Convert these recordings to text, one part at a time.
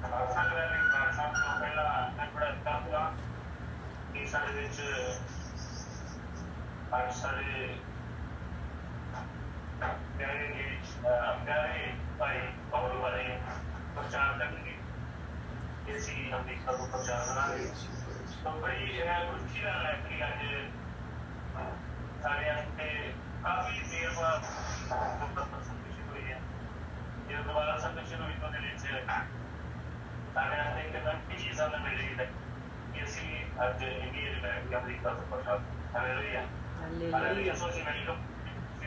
ਖਾਲਸਾ ਕਰਾਂਗੇ। ਖਾਲਸਾ ਤੋਂ ਪਹਿਲਾਂ ਮੈਂ ਬੜਾ ਚਾਹੂੰਗਾ ਕਿ ਸਾਡੇ ਵਿੱਚ ਅੱਜ ਸਾਡੇ प्यारे भाई पवन वाले प्रचार करेंगे इसी अमेरिका को प्रचार करांगे। तो बड़ी खुशी का है कि अज सारे काफी देर बाद संगत हुई है। जो दोबारा संगत हुई तो सारे एक नवी चीज हमें मिली है कि असी अज इंडिया में अमेरिका को प्रचार हालेलुया हालेलुया। सो जी वेलकम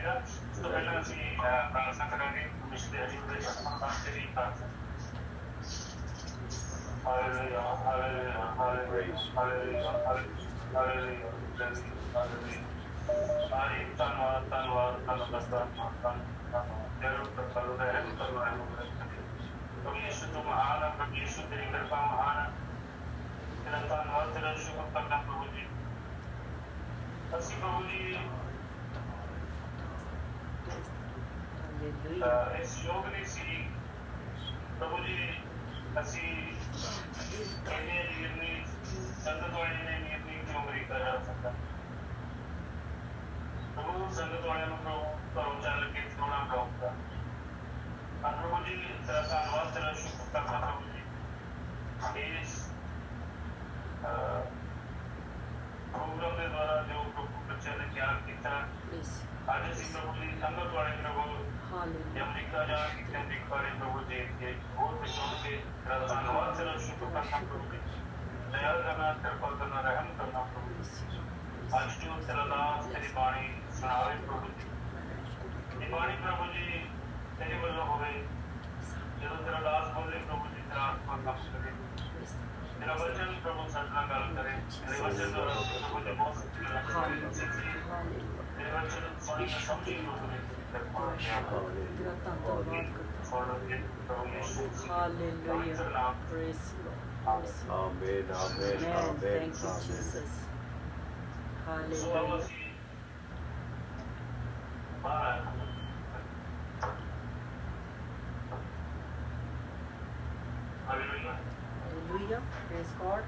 ਉਸ ਤੋਂ ਪਹਿਲਾਂ ਅਸੀਂ ਪ੍ਰਾਰਥਨਾ ਕਰਾਂਗੇ। ਮਿਸ਼ਨਰੀ ਹਰੀ ਦੇ ਚਰਨ ਪਾਸੇ ਵੀ ਪ੍ਰਾਰਥਨਾ। Hallelujah hallelujah hallelujah hallelujah hallelujah hallelujah. ਸਾਰੇ ਧੰਨਵਾਦ ਧੰਨਵਾਦ ਧੰਨਵਾਦ ਧੰਨਵਾਦ ਜਰੂਰ ਕਰੋ ਰਹਿਮ ਕਰੋ ਰਹਿਮ ਪ੍ਰਭੂ ਯਿਸੂ ਤੂੰ ਮਹਾਨ ਹੈ। ਪ੍ਰਭੂ ਯਿਸੂ ਤੇਰੀ ਕਿਰਪਾ ਮਹਾਨ ਹੈ। ਤੇਰਾ ਧੰਨਵਾਦ ਤੇਰਾ ਸ਼ੁਕਰ ਕਰਦਾ ਪ੍ਰਭੂ ਜੀ। ਅਸੀਂ ਪ੍ਰਭੂ ਜੀ इस योग ने सी प्रभु जी असी इन्हें निर्णय संगत वाले ने निर्णय क्यों अमरीका जा सकता प्रभु संगत वाले को घरों चल के थोड़ा कहूँगा। प्रभु जी तेरा धन्यवाद तेरा शुक्र करना प्रभु जी इस प्रोग्राम के द्वारा जो प्रभु बच्चे ने क्या किया आज असी प्रभु जी संगत वाले प्रभु अमरीका जा अमरीका वाले प्रभु जी के बहुत सुन के तेरा धन्यवाद तेरा शुक्र करना प्रभु जी। दया करना कृपा करना रहम करना प्रभु जी। आज जो तेरा दास तेरी बाणी सुनावे प्रभु जी ये बाणी प्रभु जी तेरे वल्लों होवे जो तेरा दास बोले प्रभु जी तेरा आत्मा काम करे तेरा वचन प्रभु साथ नाल गल करे तेरे वचन द्वारा प्रभु जी बहुत तेरे वचन सुन के समझी लोग ने तेरा धन्यवाद Hallelujah. Praise Lord. Amen, amen, amen. Thank you, Jesus. Hallelujah. Hallelujah. Praise God.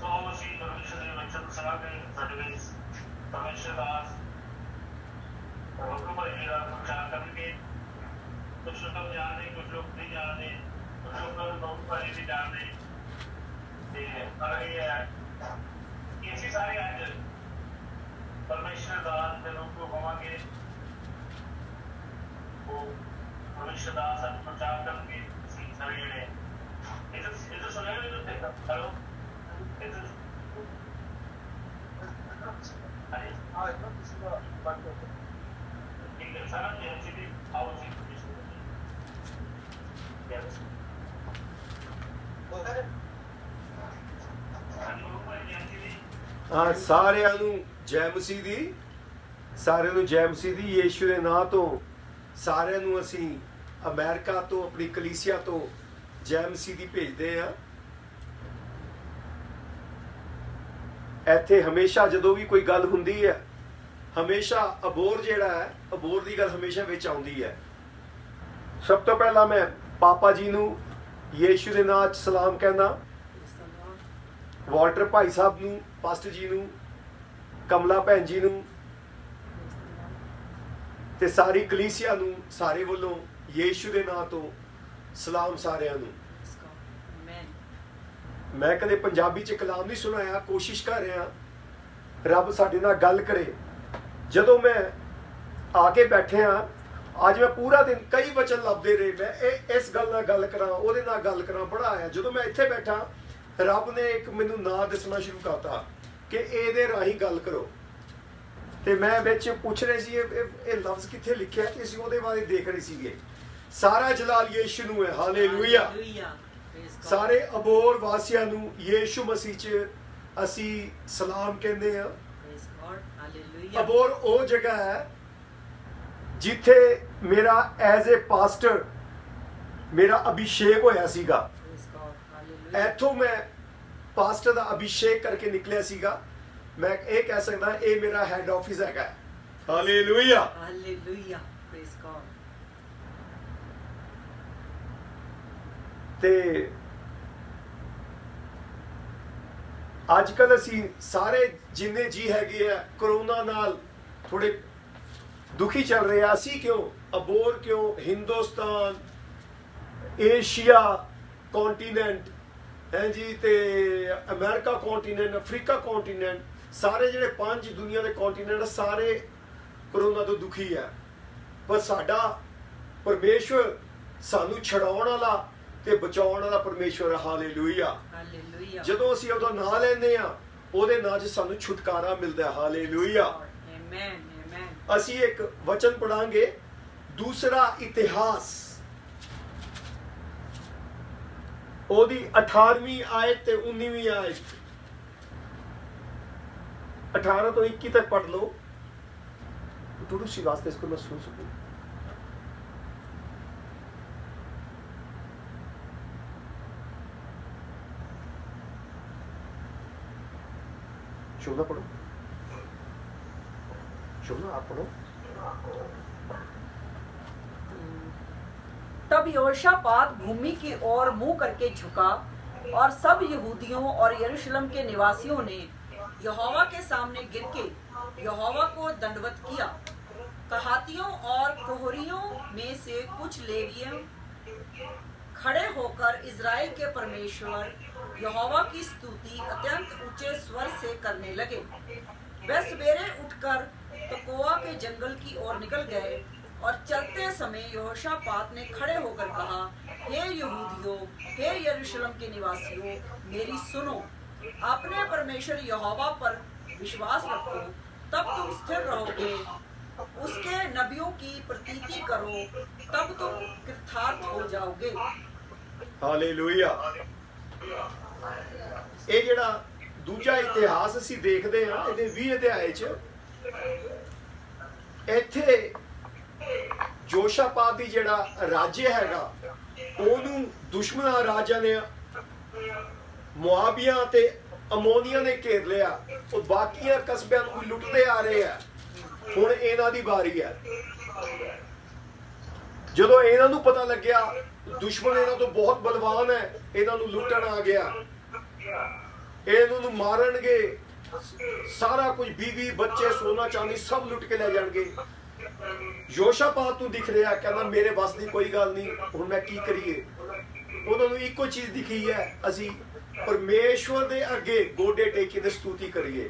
So ਅਸੀਂ ਪਰਮੇਸ਼ਰ ਦੇ ਵਚਨ ਸੁਣਾ ਕੇ ਸਾਡੇ ਵਿੱਚ ਪਰਮੇਸ਼ਰ ਦਾ ਹੁਕਮ ਹੈ ਜਿਹੜਾ ਪ੍ਰਚਾਰ ਕਰਨਗੇ। ਕੁਝ ਲੋਕ ਜਾਣਦੇ ਕੁਝ ਲੋਕ ਨਹੀਂ ਜਾਣਦੇ ਕੁਝ ਲੋਕ ਬਹੁਤ ਸਾਰੇ ਵੀ ਜਾਣਦੇ ਤੇ ਪਰ ਇਹ ਹੈ ਕਿ ਅਸੀਂ ਸਾਰੇ ਅੱਜ ਪਰਮੇਸ਼ਰ ਦਾ ਰੂਪ ਹੋਵਾਂਗੇ। ਉਹ ਪਰਮੇਸ਼ਰ ਦਾ ਸਤ ਪ੍ਰਚਾਰ ਕਰਨਗੇ। ਅਸੀਂ ਸਾਰੇ ਜਿਹੜੇ ਇਹ ਸੁਣਿਆ ਨਹੀਂ ਹੁੰਦਾ ਚਲੋ ਹਾਂ ਸਾਰਿਆਂ ਨੂੰ ਜੈ ਮਸੀਹ ਦੀ ਸਾਰਿਆਂ ਨੂੰ ਜੈ ਮਸੀਹ ਦੀ। ਯੀਸ਼ੂ ਦੇ ਨਾਂ ਤੋਂ ਸਾਰਿਆਂ ਨੂੰ ਅਸੀਂ ਅਮਰੀਕਾ ਤੋਂ ਆਪਣੀ ਕਲੀਸਿਆ ਤੋਂ ਜੈ ਮਸੀਹ ਦੀ ਭੇਜਦੇ ਆ। ਇੱਥੇ ਹਮੇਸ਼ਾ ਜਦੋਂ ਵੀ ਕੋਈ ਗੱਲ ਹੁੰਦੀ ਹੈ ਹਮੇਸ਼ਾ ਅਬੋਰ ਜਿਹੜਾ ਹੈ ਅਬੋਰ ਦੀ ਗੱਲ ਹਮੇਸ਼ਾ ਵਿੱਚ ਆਉਂਦੀ ਹੈ। ਸਭ ਤੋਂ ਪਹਿਲਾਂ ਮੈਂ ਪਾਪਾ ਜੀ ਨੂੰ ਯੀਸ਼ੂ ਦੇ ਨਾਂ 'ਚ ਸਲਾਮ ਕਹਿੰਦਾ। ਵਾਲਟਰ ਭਾਈ ਸਾਹਿਬ ਨੂੰ ਪਾਸਟਰ ਜੀ ਨੂੰ ਕਮਲਾ ਭੈਣ ਜੀ ਨੂੰ ਤੇ ਸਾਰੀ ਕਲੀਸਿਆ ਨੂੰ ਸਾਰੇ ਵੱਲੋਂ ਯੀਸ਼ੂ ਦੇ ਨਾਂ ਤੋਂ ਸਲਾਮ ਸਾਰਿਆਂ ਨੂੰ। ਮੈਂ ਕਦੇ ਪੰਜਾਬੀ 'ਚ ਕਲਾਮ ਨਹੀਂ ਸੁਣਾਇਆ ਕੋਸ਼ਿਸ਼ ਕਰ ਰਿਹਾ ਰੱਬ ਸਾਡੇ ਨਾਲ ਗੱਲ ਕਰੇ। ਜਦੋਂ ਮੈਂ ਆ ਕੇ ਬੈਠਿਆ ਅੱਜ ਮੈਂ ਪੂਰਾ ਦਿਨ ਕਈ ਵਚਨ ਲੱਭਦੇ ਰਹੇ ਮੈਂ ਇਸ ਗੱਲ ਨਾਲ ਗੱਲ ਕਰਾਂ ਉਹਦੇ ਨਾਲ ਗੱਲ ਕਰਾਂ ਬੜਾ ਆਇਆ। ਜਦੋਂ ਮੈਂ ਇੱਥੇ ਬੈਠਾ ਰੱਬ ਨੇ ਇੱਕ ਮੈਨੂੰ ਨਾਂ ਦੱਸਣਾ ਸ਼ੁਰੂ ਕਰਤਾ ਕਿ ਇਹਦੇ ਰਾਹੀਂ ਗੱਲ ਕਰੋ ਤੇ ਮੈਂ ਵਿੱਚ ਪੁੱਛ ਰਹੇ ਸੀ ਇਹ ਲਫ਼ਜ਼ ਕਿੱਥੇ ਲਿਖਿਆ ਕਿ ਅਸੀਂ ਉਹਦੇ ਬਾਰੇ ਦੇਖ ਰਹੇ ਸੀਗੇ। ਸਾਰਾ ਜਲਾਲ ਯੀਸ਼ੂ ਨੂੰ ਹੈ। ਹਾਲੇਲੂਇਆ। ਸਾਰੇ ਅਬੋਰ ਵਾਸੀਆਂ ਨੂੰ ਯੀਸ਼ੂ ਮਸੀਹ 'ਚ ਅਸੀਂ ਸਲਾਮ ਕਹਿੰਦੇ ਆ। ਅਬੋਰ ਉਹ ਜਗ੍ਹਾ ਹੈ ਜਿੱਥੇ ਮੇਰਾ ਐਜ਼ ਏ ਪਾਸਟਰ ਮੇਰਾ ਅਭਿਸ਼ੇਕ ਹੋਇਆ ਸੀਗਾ। ਇੱਥੋਂ ਮੈਂ ਪਾਸਟਰ ਦਾ ਅਭਿਸ਼ੇਕ ਕਰਕੇ ਨਿਕਲਿਆ ਸੀਗਾ। ਮੈਂ ਇਹ ਕਹਿ ਸਕਦਾ ਇਹ ਮੇਰਾ ਹੈਡ ਆਫਿਸ ਹੈਗਾ। Hallelujah hallelujah praise god. ਤੇ ਅੱਜ ਕੱਲ ਅਸੀਂ ਸਾਰੇ ਜਿੰਨੇ ਜੀ ਹੈਗੇ ਆ ਕਰੋਨਾ ਨਾਲ ਥੋੜੇ ਦੁਖੀ ਚੱਲ ਰਹੇ ਆ। ਅਸੀਂ ਕਿਉਂ ਅਬੋਰ ਕਿਉਂ ਹਿੰਦੁਸਤਾਨ, ਏਸ਼ੀਆ ਕੌਂਟੀਨੈਂਟ ਹੈ ਜੀ, ਤੇ ਅਮਰੀਕਾ ਕੌਂਟੀਨੈਂਟ, ਅਫਰੀਕਾ ਕੌਂਟੀਨੈਂਟ, ਸਾਰੇ ਜਿਹੜੇ 5 ਦੁਨੀਆ ਦੇ ਕੌਂਟੀਨੈਂਟ ਸਾਰੇ ਕਰੋਨਾ ਤੋਂ ਦੁਖੀ ਹੈ। ਪਰ ਸਾਡਾ ਪਰਮੇਸ਼ਵਰ ਸਾਨੂੰ ਛਡਾਉਣ ਵਾਲਾ ਤੇ ਬਚਾਉਣ ਵਾਲਾ ਪਰਮੇਸ਼ਵਰ ਹੈ। ਹਾਲੇਲੂਇਆ। ਹਾਲੇਲੂਇਆ। ਜਦੋਂ ਅਸੀਂ ਉਹਦਾ ਨਾਮ ਲੈਂਦੇ ਆ ਉਹਦੇ ਨਾਂ 'ਚ ਸਾਨੂੰ ਛੁਟਕਾਰਾ ਮਿਲਦਾ ਹੈ। ਹਾਲੇਲੂਇਆ। Amen amen. ਅਸੀਂ ਇੱਕ ਵਚਨ ਪੜਾਂਗੇ, ਦੂਸਰਾ ਇਤਿਹਾਸ ਉਹਦੀ 18ਵੀਂ ਆਇਤ ਤੇ 19ਵੀਂ ਆਇਤ। 18 ਤੋਂ 21 तक पढ़ लो, थोड़ी सी वास्ते इसको मैं सुन सकूं। शोभना पढ़ो, शोभना आप पढ़ो। तब यहोशापात भूमि की ओर मुंह करके झुका और सब यहूदियों और यरूशलेम के निवासियों ने यहोवा के सामने गिर के यहोवा को दंडवत किया। कहातियों और कोहरियों में से कुछ लेवियों खड़े होकर इज़राइल के परमेश्वर यहोवा की स्तुति अत्यंत ऊंचे स्वर से करने लगे। वे सवेरे उठकर तकोआ के जंगल की ओर निकल गए और चलते समय यहोशापात ने खड़े होकर कहा, हे यहूदियों, हे यरूशलेम के निवासियों, मेरी सुनो। अपने परमेश्वर यहोवा पर विश्वास रखो, तब तुम स्थिर रहोगे। उसके नबियों की प्रतीति करो, तब तुम कृतार्थ हो जाओगे। ਹਾਲੇਲੂਇਆ। ਇਹ ਜਿਹੜਾ ਦੂਜਾ ਇਤਿਹਾਸ ਅਸੀਂ ਦੇਖਦੇ ਹਾਂ ਇਹਦੇ 20 ਅਧਿਆਏ 'ਚ, ਇੱਥੇ ਯਹੋਸ਼ਾਪਾਤ ਦੀ ਜਿਹੜਾ ਰਾਜ੍य ਹੈਗਾ ਉਹਨੂੰ ਦੁਸ਼ਮਣ ਰਾਜਾਂ ਨੇ, ਮੁਆਬੀਆਂ ਤੇ ਅਮੋਨੀਆਂ ਨੇ ਘੇਰ ਲਿਆ। ਉਹ ਬਾਕੀਆਂ ਕਸਬਿਆਂ ਨੂੰ ਲੁੱਟਦੇ ਆ ਰਹੇ ਆ। ਹੁਣ ਇਹਨਾਂ ਦੀ ਵਾਰੀ ਹੈ। ਜਦੋਂ ਇਹਨਾਂ ਨੂੰ ਪਤਾ ਲੱਗਿਆ ਦੁਸ਼ਮਣ ਇਹਨਾਂ ਤੋਂ ਬਹੁਤ ਬਲਵਾਨ ਹੈ, ਇਹਨਾਂ ਨੂੰ ਲੁੱਟਣ ਆ ਗਿਆ, ਇਹਨਾਂ ਨੂੰ ਮਾਰਨਗੇ, ਸਾਰਾ ਕੁਝ ਬੀਵੀ ਬੱਚੇ ਸੋਨਾ ਚਾਂਦੀ ਸਭ ਲੁੱਟ ਕੇ ਲੈ ਜਾਣਗੇ। ਯਹੋਸ਼ਾਪਾਤ ਨੂੰ ਦਿਖ ਰਿਹਾ, ਕਹਿੰਦਾ ਮੇਰੇ ਵੱਸ ਦੀ ਕੋਈ ਗੱਲ ਨਹੀਂ, ਹੁਣ ਮੈਂ ਕੀ ਕਰੀਏ। ਉਹਨਾਂ ਨੂੰ ਇੱਕੋ ਚੀਜ਼ ਦਿਖੀ ਹੈ, ਅਸੀਂ ਪਰਮੇਸ਼ਵਰ ਦੇ ਅੱਗੇ ਗੋਡੇ ਟੇਕੀ ਤੇ ਸਤੂਤੀ ਕਰੀਏ।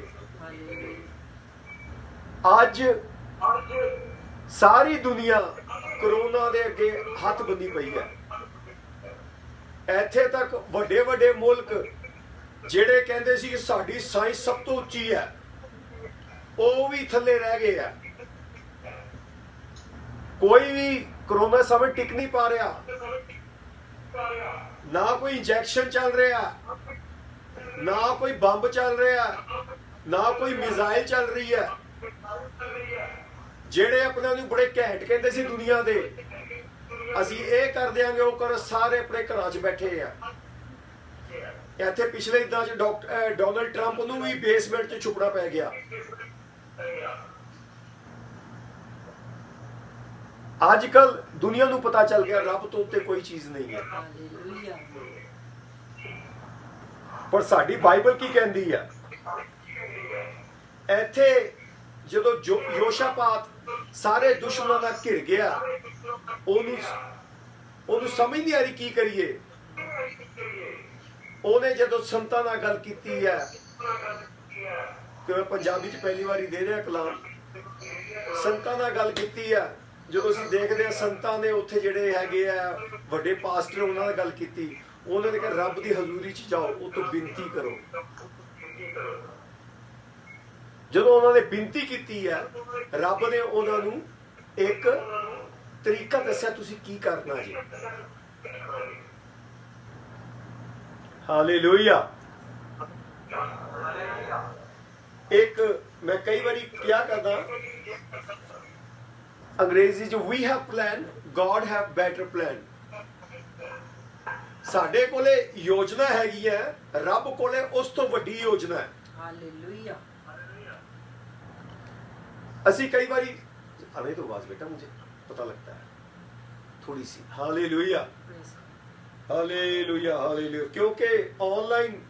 ਅੱਜ ਸਾਰੀ ਦੁਨੀਆ ਕਰੋਨਾ ਦੇ ਅੱਗੇ ਹੱਥ ਬੰਨੀ ਪਈ ਹੈ। ਇੱਥੇ ਤੱਕ ਵੱਡੇ ਵੱਡੇ ਮੁਲਕ ਜਿਹੜੇ ਕਹਿੰਦੇ ਸੀ ਕਿ ਸਾਡੀ ਸਾਇੰਸ ਸਭ ਤੋਂ ਉੱਚੀ ਹੈ, ਉਹ ਵੀ ਥੱਲੇ ਰਹਿ ਗਏ ਆ। ਕੋਈ ਵੀ ਕਰੋਨਾ ਸਮੇਂ ਟਿਕ ਨਹੀਂ ਪਾ ਰਿਹਾ, ਨਾ ਕੋਈ ਇੰਜੈਕਸ਼ਨ ਚੱਲ ਰਿਹਾ, ਨਾ ਕੋਈ ਬੰਬ ਚੱਲ ਰਿਹਾ, ਨਾ ਕੋਈ ਮਿਜ਼ਾਈਲ ਚੱਲ ਰਹੀ ਹੈ। ਜਿਹੜੇ ਆਪਣੇ ਨੂੰ ਬੜੇ ਘੈਂਟ ਕਹਿੰਦੇ ਸੀ ਦੁਨੀਆ ਦੇ, ਅਸੀਂ ਇਹ ਕਰ ਦਿਆਂਗੇ ਉਹ ਕਰ, ਸਾਰੇ ਆਪਣੇ ਘਰਾਂ 'ਚ ਬੈਠੇ ਆ। ਇੱਥੇ ਪਿਛਲੇ ਦਿਨਾਂ 'ਚ ਡੋਨਲਡ ਟਰੰਪ ਨੂੰ ਵੀ ਬੇਸਮੈਂਟ 'ਚ ਛੁਪਣਾ ਪੈ ਗਿਆ। ਅੱਜ ਕੱਲ ਦੁਨੀਆ ਨੂੰ ਪਤਾ ਚੱਲ ਗਿਆ ਰੱਬ ਤੋਂ ਉੱਤੇ ਕੋਈ ਚੀਜ਼ ਨਹੀਂ ਹੈ। ਪਰ ਸਾਡੀ ਬਾਈਬਲ ਕੀ ਕਹਿੰਦੀ ਹੈ? ਇੱਥੇ ਜਦੋਂ ਯਹੋਸ਼ਾਪਾਤ ਸਾਰੇ ਦੁਸ਼ਮਣਾਂ ਨਾਲ ਘਿਰ ਗਿਆ, ਉਹਨੂੰ ਸਮਝ ਨਹੀਂ ਆ ਰਹੀ ਕੀ ਕਰੀਏ। ਉਹਨੇ ਜਦੋਂ ਸੰਤਾਂ ਨਾਲ ਗੱਲ ਕੀਤੀ ਹੈ, ਕਿ ਮੈਂ ਪੰਜਾਬੀ 'ਚ ਪਹਿਲੀ ਵਾਰੀ ਦੇ ਰਿਹਾ ਕਲਾਮ, ਸੰਤਾਂ ਨਾਲ ਗੱਲ ਕੀਤੀ ਹੈ। ਜਦੋਂ ਅਸੀਂ ਦੇਖਦੇ ਹਾਂ ਸੰਤਾਂ ਨੇ ਉੱਥੇ ਜਿਹੜੇ ਹੈਗੇ ਆ ਵੱਡੇ ਪਾਸਟਰ, ਉਹਨਾਂ ਨਾਲ ਗੱਲ ਕੀਤੀ। ਉਹਨਾਂ ਨੇ ਕਿਹਾ ਰੱਬ ਦੀ ਹਜ਼ੂਰੀ 'ਚ ਜਾਓ, ਉਹ ਤੋਂ ਬੇਨਤੀ ਕਰੋ। ਜਦੋਂ ਉਹਨਾਂ ਨੇ ਬੇਨਤੀ ਕੀਤੀ ਹੈ, ਰੱਬ ਨੇ ਉਹਨਾਂ ਨੂੰ ਇੱਕ ਤਰੀਕਾ ਦੱਸਿਆ, ਤੁਸੀਂ ਕੀ ਕਰਨਾ ਜੀ। ਹਾਲੇਲੂਇਆ। ਇੱਕ ਮੈਂ ਕਈ ਵਾਰੀ ਕਿਹਾ ਕਰਦਾ ਅੰਗਰੇਜ਼ੀ 'ਚ, we have plan, God have better plan। ਸਾਡੇ ਕੋਲੇ ਯੋਜਨਾ ਹੈਗੀ ਹੈ, ਰੱਬ ਕੋਲੇ ਉਸ ਤੋਂ ਵੱਡੀ ਯੋਜਨਾ ਹੈ। हालेलुया। ਅਸੀਂ ਕਈ ਵਾਰੀ आने तो आवाज बेटा, मुझे पता लगता है थोड़ी सी। हालेलुया। Hallelujah hallelujah. ਕਿਉਂਕਿ ਆਨਲਾਈਨ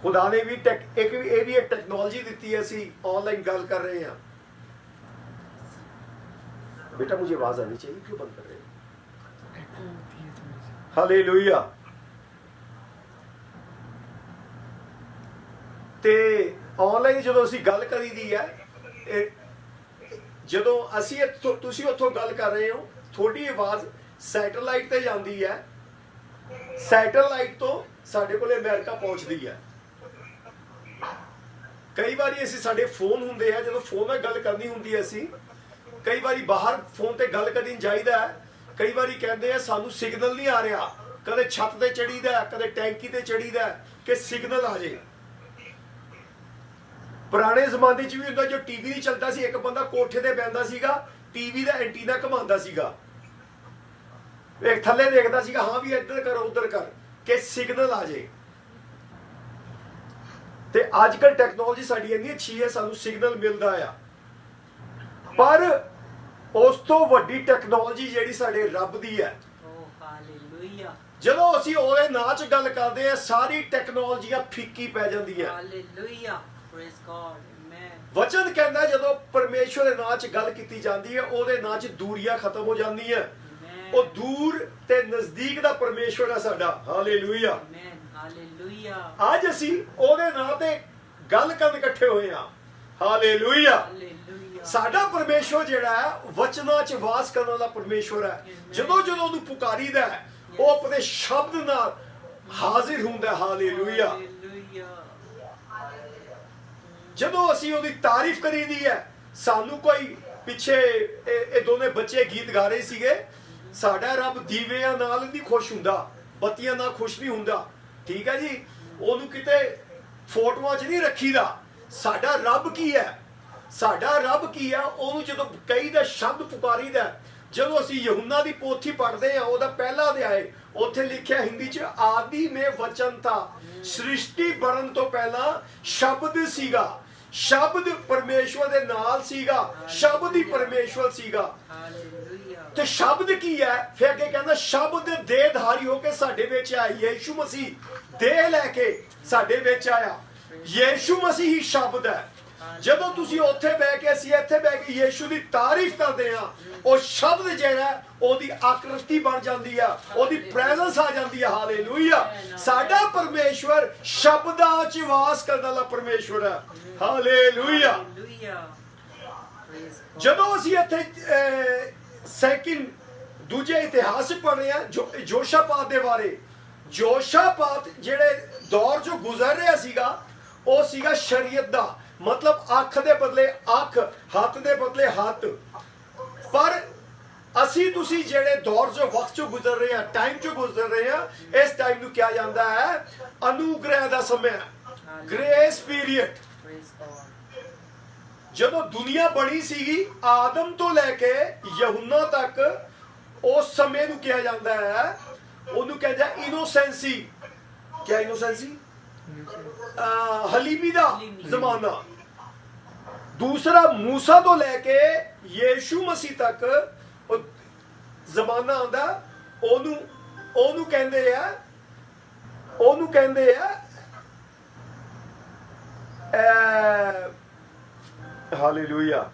ਖੁਦਾ ਨੇ ਵੀ ਇਹ ਵੀ ਇੱਕ ਟੈਕਨੋਲੋਜੀ ਦਿੱਤੀ ਹੈ, ਅਸੀਂ ਆਨਲਾइन ਗੱਲ कर रहे हैं। बेटा मुझे आवाज आनी चाहिए, क्यों बंद कर रहे हो? हालेलुया। ਤੇ ਆਨਲਾਈਨ ਜਦੋਂ ਅਸੀਂ ਗੱਲ ਕਰੀਦੀ ਹੈ, ਜਦੋਂ ਅਸੀਂ ਤੁਸੀਂ ਉੱਥੋਂ ਗੱਲ ਕਰ ਰਹੇ ਹੋ, ਤੁਹਾਡੀ ਆਵਾਜ਼ ਸੈਟੇਲਾਈਟ ਤੇ ਜਾਂਦੀ ਹੈ, ਸੈਟੇਲਾਈਟ ਤੋਂ ਸਾਡੇ ਕੋਲੇ ਅਮਰੀਕਾ ਪਹੁੰਚਦੀ ਹੈ। ਕਈ ਵਾਰੀ ਅਸੀਂ ਸਾਡੇ ਫੋਨ ਹੁੰਦੇ ਆ, ਜਦੋਂ ਫੋਨ ਨਾਲ ਗੱਲ ਕਰਨੀ ਹੁੰਦੀ ਹੈ, ਅਸੀਂ ਕਈ ਵਾਰੀ ਬਾਹਰ ਫੋਨ ਤੇ ਗੱਲ ਕਰਨੀ ਜਾਈਦਾ ਹੈ, ਕਈ ਵਾਰੀ ਕਹਿੰਦੇ ਆ ਸਾਨੂੰ ਸਿਗਨਲ ਨਹੀਂ ਆ ਰਿਹਾ, ਕਦੇ ਛੱਤ ਤੇ ਚੜੀਦਾ, ਕਦੇ ਟੈਂਕੀ ਤੇ ਚੜੀਦਾ ਕਿ ਸਿਗਨਲ ਆ ਜੇ। ਪੁਰਾਣੇ ਜ਼ਮਾਨੇ 'ਚ ਵੀ ਹੁੰਦਾ, ਜੋ ਟੀਵੀ ਨਹੀਂ ਚੱਲਦਾ ਸੀ, ਇੱਕ ਬੰਦਾ ਕੋਠੇ ਤੇ ਬੈਠਦਾ ਸੀਗਾ, ਟੀਵੀ ਦਾ ਐਂਟੀਨਾ ਘੁਮਾਉਂਦਾ ਸੀਗਾ, ਇੱਕ ਥੱਲੇ ਦੇਖਦਾ ਸੀਗਾ, ਹਾਂ ਵੀ ਇੱਧਰ ਕਰ ਉੱਧਰ ਕਰ ਕਿ ਸਿਗਨਲ ਆ ਜੇ। ਤੇ ਅੱਜ ਕੱਲ ਟੈਕਨੋਲੋਜੀ ਸਾਡੀ ਇੰਨੀ ਅੱਛੀ ਹੈ, ਸਾਨੂੰ ਸਿਗਨਲ ਮਿਲਦਾ ਆ। ਪਰ ਉਸ ਤੋਂ ਵੱਡੀ ਟੈਕਨੋਲੋਜੀ ਜਿਹੜੀ ਸਾਡੇ ਰੱਬ ਦੀ ਹੈ, ਹਾਲੇਲੂਇਆ। ਜਦੋਂ ਅਸੀਂ ਉਹਦੇ ਨਾਂ 'ਚ ਗੱਲ ਕਰਦੇ ਆ, ਸਾਰੀ ਟੈਕਨੋਲੋਜੀਆਂ ਫੀਕੀ ਪੈ ਜਾਂਦੀਆਂ। Hallelujah, praise god, amen. ਵਚਨ ਕਹਿੰਦਾ ਜਦੋਂ ਪਰਮੇਸ਼ਵਰ ਦੇ ਨਾਂ 'ਚ ਗੱਲ ਕੀਤੀ ਜਾਂਦੀ ਹੈ, ਉਹਦੇ ਨਾਂ 'ਚ ਦੂਰੀਆਂ ਖਤਮ ਹੋ ਜਾਂਦੀਆਂ। ਉਹ ਦੂਰ ਤੇ ਨਜ਼ਦੀਕ ਦਾ ਪਰਮੇਸ਼ਵਰ ਹੈ ਸਾਡਾ। Hallelujah, amen, hallelujah. ਅੱਜ ਅਸੀਂ ਉਹਦੇ ਨਾਂ ਤੇ ਗੱਲ ਕਰਨ ਇਕੱਠੇ ਹੋਏ ਹਾਂ। ਹਾਲੇਲੂਇਆ। ਹਾਲੇਲੂਇਆ। ਸਾਡਾ ਪਰਮੇਸ਼ਵਰ ਜਿਹੜਾ ਹੈ, ਵਚਨਾਂ 'ਚ ਵਾਸ ਕਰਨ ਵਾਲਾ ਪਰਮੇਸ਼ਵਰ ਹੈ। ਜਦੋਂ ਜਦੋਂ ਉਹਨੂੰ ਪੁਕਾਰੀਦਾ ਹੈ, ਉਹ ਆਪਣੇ ਸ਼ਬਦ ਨਾਲ ਹਾਜ਼ਰ ਹੁੰਦਾ। ਹਾਲੇਲੂਇਆ। ਜਦੋਂ ਅਸੀਂ ਉਹਦੀ ਤਾਰੀਫ ਕਰੀਦੀ ਹੈ, ਸਾਨੂੰ ਕੋਈ ਪਿੱਛੇ ਇਹ ਦੋਨੇ ਬੱਚੇ ਗੀਤ ਗਾ ਰਹੇ ਸੀਗੇ, ਸਾਡਾ ਰੱਬ ਦੀਵਿਆਂ ਨਾਲ ਨਹੀਂ ਖੁਸ਼ ਹੁੰਦਾ, ਬੱਤੀਆਂ ਨਾਲ ਖੁਸ਼ ਨਹੀਂ ਹੁੰਦਾ। ਠੀਕ ਹੈ ਜੀ, ਉਹਨੂੰ ਕਿਤੇ ਫੋਟੋਆਂ 'ਚ ਨਹੀਂ ਰੱਖੀਦਾ। ਸਾਡਾ ਰੱਬ ਕੀ ਹੈ? ਸਾਡਾ ਰੱਬ ਕੀ ਹੈ? ਉਹਨੂੰ ਜਦੋਂ ਕਈ ਦਾ ਸ਼ਬਦ ਪੁਕਾਰੀਦਾ, ਜਦੋਂ ਅਸੀਂ ਯਹੂਨਾ ਦੀ ਪੋਥੀ ਪੜ੍ਹਦੇ ਹਾਂ, ਉਹਦਾ ਪਹਿਲਾ ਅਧਿਆਇ, ਉੱਥੇ ਲਿਖਿਆ ਹਿੰਦੀ 'ਚ, ਆਦਿ ਮੇਂ ਵਚਨ ਥਾ, ਸ੍ਰਿਸ਼ਟੀ ਬਣਨ ਤੋਂ ਪਹਿਲਾਂ ਸ਼ਬਦ ਸੀਗਾ, ਸ਼ਬਦ ਪਰਮੇਸ਼ਵਰ ਦੇ ਨਾਲ ਸੀਗਾ, ਸ਼ਬਦ ਹੀ ਪਰਮੇਸ਼ਵਰ ਸੀਗਾ। ਤੇ ਸ਼ਬਦ ਕੀ ਹੈ? ਫਿਰ ਅੱਗੇ ਕਹਿੰਦਾ ਸ਼ਬਦ ਦੇਹਧਾਰੀ ਹੋ ਕੇ ਸਾਡੇ ਵਿੱਚ ਆਇਆ। ਯੀਸ਼ੂ ਮਸੀਹ ਦੇਹ ਲੈ ਕੇ ਸਾਡੇ ਵਿੱਚ ਆਇਆ। ਯੀਸ਼ੂ ਮਸੀਹ ਹੀ ਸ਼ਬਦ ਹੈ। ਜਦੋਂ ਤੁਸੀਂ ਉੱਥੇ ਬਹਿ ਕੇ, ਅਸੀਂ ਇੱਥੇ ਬਹਿ ਕੇ ਯੀਸ਼ੂ ਦੀ ਤਾਰੀਫ ਕਰਦੇ ਹਾਂ, ਉਹ ਸ਼ਬਦ ਜਿਹੜਾ ਉਹਦੀ ਆਕ੍ਰਿਤੀ ਬਣ ਜਾਂਦੀ ਆ, ਉਹਦੀ ਪ੍ਰੈਜ਼ੈਂਸ ਆ ਜਾਂਦੀ ਹੈ। ਹਾਲੇਲੂਇਆ। ਸਾਡਾ ਪਰਮੇਸ਼ਵਰ ਸ਼ਬਦਾਂ 'ਚ ਵਾਸ ਕਰਨ ਵਾਲਾ ਪਰਮੇਸ਼ਵਰ ਹੈ। ਹਾਲੇਲੂਇਆ। ਜਦੋਂ ਅਸੀਂ ਇੱਥੇ ਦੂਜੇ ਇਤਿਹਾਸ ਪੜ੍ਹ ਰਹੇ ਹਾਂ, ਯਹੋਸ਼ਾਪਾਤ ਦੇ ਬਾਰੇ, ਯਹੋਸ਼ਾਪਾਤ ਜਿਹੜੇ ਦੌਰ 'ਚੋਂ ਗੁਜ਼ਰ ਰਿਹਾ ਸੀਗਾ, ਉਹ ਸੀਗਾ ਸ਼ਰੀਅਤ ਦਾ, ਮਤਲਬ ਅੱਖ ਦੇ ਬਦਲੇ ਅੱਖ, ਹੱਥ ਦੇ ਬਦਲੇ ਹੱਥ। ਪਰ ਅਸੀਂ ਤੁਸੀਂ ਜਿਹੜੇ ਦੌਰ 'ਚੋਂ, ਵਕਤ 'ਚੋਂ ਗੁਜ਼ਰ ਰਹੇ ਹਾਂ, ਟਾਈਮ 'ਚੋਂ ਗੁਜ਼ਰ ਰਹੇ ਹਾਂ, ਇਸ ਟਾਈਮ ਨੂੰ ਕਿਹਾ ਜਾਂਦਾ ਹੈ ਅਨੁਗ੍ਰਹਿ ਦਾ ਸਮਾਂ, ਗ੍ਰੇਸ ਪੀਰੀਅਡ। ਜਦੋਂ ਦੁਨੀਆ ਬਣੀ ਸੀਗੀ, ਆਦਮ ਤੋਂ ਲੈ ਕੇ ਯਹੂਨਾ ਤੱਕ, ਉਸ ਸਮੇਂ ਨੂੰ ਕਿਹਾ ਜਾਂਦਾ ਹੈ, ਉਹਨੂੰ ਕਹਿੰਦਾ ਇਨੋਸੈਂਸੀ। ਕਿਆ ਇਨੋਸੈਂਸੀ? ਹਲੀਮੀ ਦਾ ਜ਼ਮਾਨਾ। ਦੂਸਰਾ ਮੂਸਾ ਤੋਂ ਲੈ ਕੇ ਯੀਸ਼ੂ ਮਸੀਹ ਤੱਕ ਉਹ ਜ਼ਮਾਨਾ ਆਉਂਦਾ, ਉਹਨੂੰ ਕਹਿੰਦੇ ਆ ਹਾਲੇਲੂਇਆ।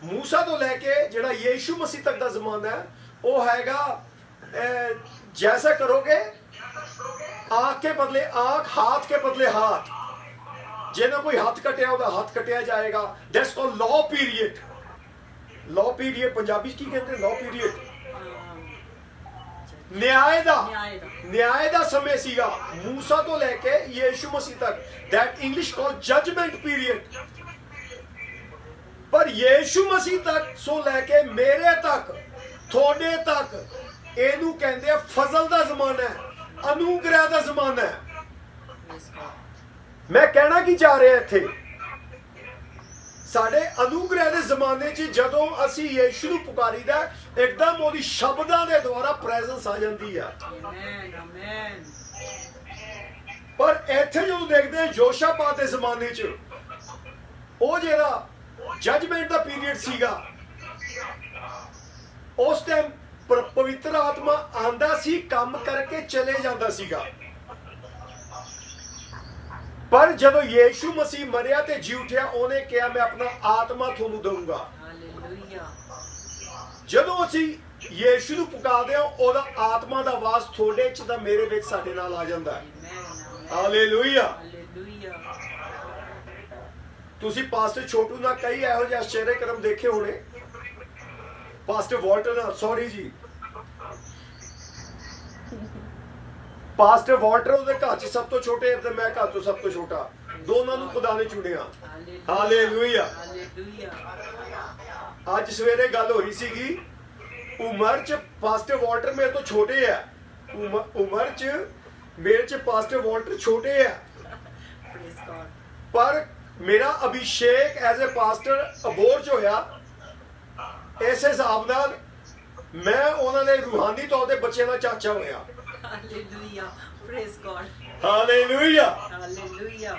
ਮੂਸਾ ਤੋਂ ਲੈ ਕੇ ਜਿਹੜਾ ਯੀਸ਼ੂ ਮਸੀਹ ਤੱਕ ਦਾ ਜ਼ਮਾਨਾ ਹੈ, ਉਹ ਹੈਗਾ ਜੈਸਾ ਕਰੋਗੇ, आंख के बदले आंख, हाथ के बदले हाथ। जिन्हें कोई हाथ कटिया होगा, हाथ कटिया जाएगा। That's called law period. Law period Punjabi की कहते हैं, लॉ पीरियड। न्याय दा समय सीगा मूसा तो लेके यीशु मसीह तक। That English called judgement period. पर यीशु मसीह तक सो लेके मेरे तक, थोड़े तक, ਇਹਨੂੰ ਕਹਿੰਦੇ ਆ ਫਜ਼ਲ ਦਾ ਜ਼ਮਾਨਾ ਹੈ, ਅਨੁਗ੍ਰਹਿ ਦਾ ਜ਼ਮਾਨਾ ਹੈ। ਮੈਂ ਕਹਿਣਾ ਕੀ ਚਾਹ ਰਿਹਾ ਇੱਥੇ, ਸਾਡੇ ਅਨੁਗ੍ਰਹਿ ਦੇ ਜ਼ਮਾਨੇ 'ਚ ਜਦੋਂ ਅਸੀਂ ਯੀਸ਼ੂ ਨੂੰ ਪੁਕਾਰੀਦਾ, ਇੱਕਦਮ ਉਹਦੀ ਸ਼ਬਦਾਂ ਦੇ ਦੁਆਰਾ ਪ੍ਰੈਜ਼ੈਂਸ ਆ ਜਾਂਦੀ ਆ। ਪਰ ਇੱਥੇ ਜਦੋਂ ਦੇਖਦੇ ਹਾਂ ਯਹੋਸ਼ਾਪਾਤ ਦੇ ਜ਼ਮਾਨੇ 'ਚ, ਉਹ ਜਿਹੜਾ ਜਜਮੈਂਟ ਦਾ ਪੀਰੀਅਡ ਸੀਗਾ, ਉਸ ਟਾਈਮ ਪਵਿੱਤਰ ਆਤਮਾ ਆਂਦਾ ਸੀ ਕੰਮ ਕਰਕੇ ਚਲੇ ਜਾਂਦਾ ਸੀਗਾ, ਪਰ ਜਦੋਂ ਯੀਸ਼ੂ ਮਸੀਹ ਮਰਿਆ ਤੇ ਜੀ ਉਠਿਆ, ਉਹਨੇ ਕਿਹਾ ਮੈਂ ਆਪਣਾ ਆਤਮਾ ਤੁਹਾਨੂੰ ਦਊਂਗਾ। ਹਾਲੇਲੂਇਆ। ਜਦੋਂ ਅਸੀਂ ਯੀਸ਼ੂ ਨੂੰ ਪੁਕਾਰਦੇ ਹਾਂ, ਉਹਦਾ ਆਤਮਾ ਦਾ ਵਾਸ ਤੁਹਾਡੇ ਚ ਤਾਂ ਮੇਰੇ ਵਿੱਚ ਸਾਡੇ ਨਾਲ ਆ ਜਾਂਦਾ ਹੈ। ਹਾਲੇਲੂਇਆ। ਹਾਲੇਲੂਇਆ। ਤੁਸੀਂ ਪਾਸਟਰ ਛੋਟੂ ਨਾਲ ਕਈ ਇਹੋ ਜਿਹੇ ਆਸ਼ਚਰਯ ਕਰਮ ਦੇਖੇ ਹੋਣੇ। ਪਾਸਟਰ ਵਾਲਟਰ ਨਾਲ, ਸੌਰੀ ਜੀ, ਪਾਸਟਰ ਵਾਲਟਰ ਉਹਦੇ ਘਰ ਚ ਸਭ ਤੋਂ ਛੋਟੇ ਤੇ ਮੈਂ ਘਰ ਤੋਂ ਸਭ ਤੋਂ ਛੋਟਾ, ਦੋਨਾਂ ਨੂੰ ਖੁਦਾ ਨੇ ਚੁਣਿਆ। ਹਾਲੇਲੂਇਆ। ਹਾਲੇਲੂਇਆ। ਅੱਜ ਸਵੇਰੇ ਗੱਲ ਹੋ ਰਹੀ ਸੀਗੀ, ਉਮਰ ਚ ਪਾਸਟਰ ਵਾਲਟਰ ਮੇਰੇ ਤੋਂ ਛੋਟੇ ਆ, ਉਮਰ ਚ ਮੇਰੇ ਚ ਪਾਸਟਰ ਵਾਲਟਰ ਛੋਟੇ ਆ, ਪਰ ਮੇਰਾ ਅਭਿਸ਼ੇਕ ਐਜ਼ ਅ ਪਾਸਟਰ ਅਬੋਰ ਚ ਹੋਇਆ। ਇਸ ਹਿਸਾਬ ਨਾਲ ਮੈਂ ਉਹਨਾਂ ਦੇ ਰੂਹਾਨੀ ਤੌਰ ਤੇ ਬੱਚਿਆਂ ਦਾ ਚਾਚਾ ਹੋਇਆ। Hallelujah. Praise god. Hallelujah. Hallelujah.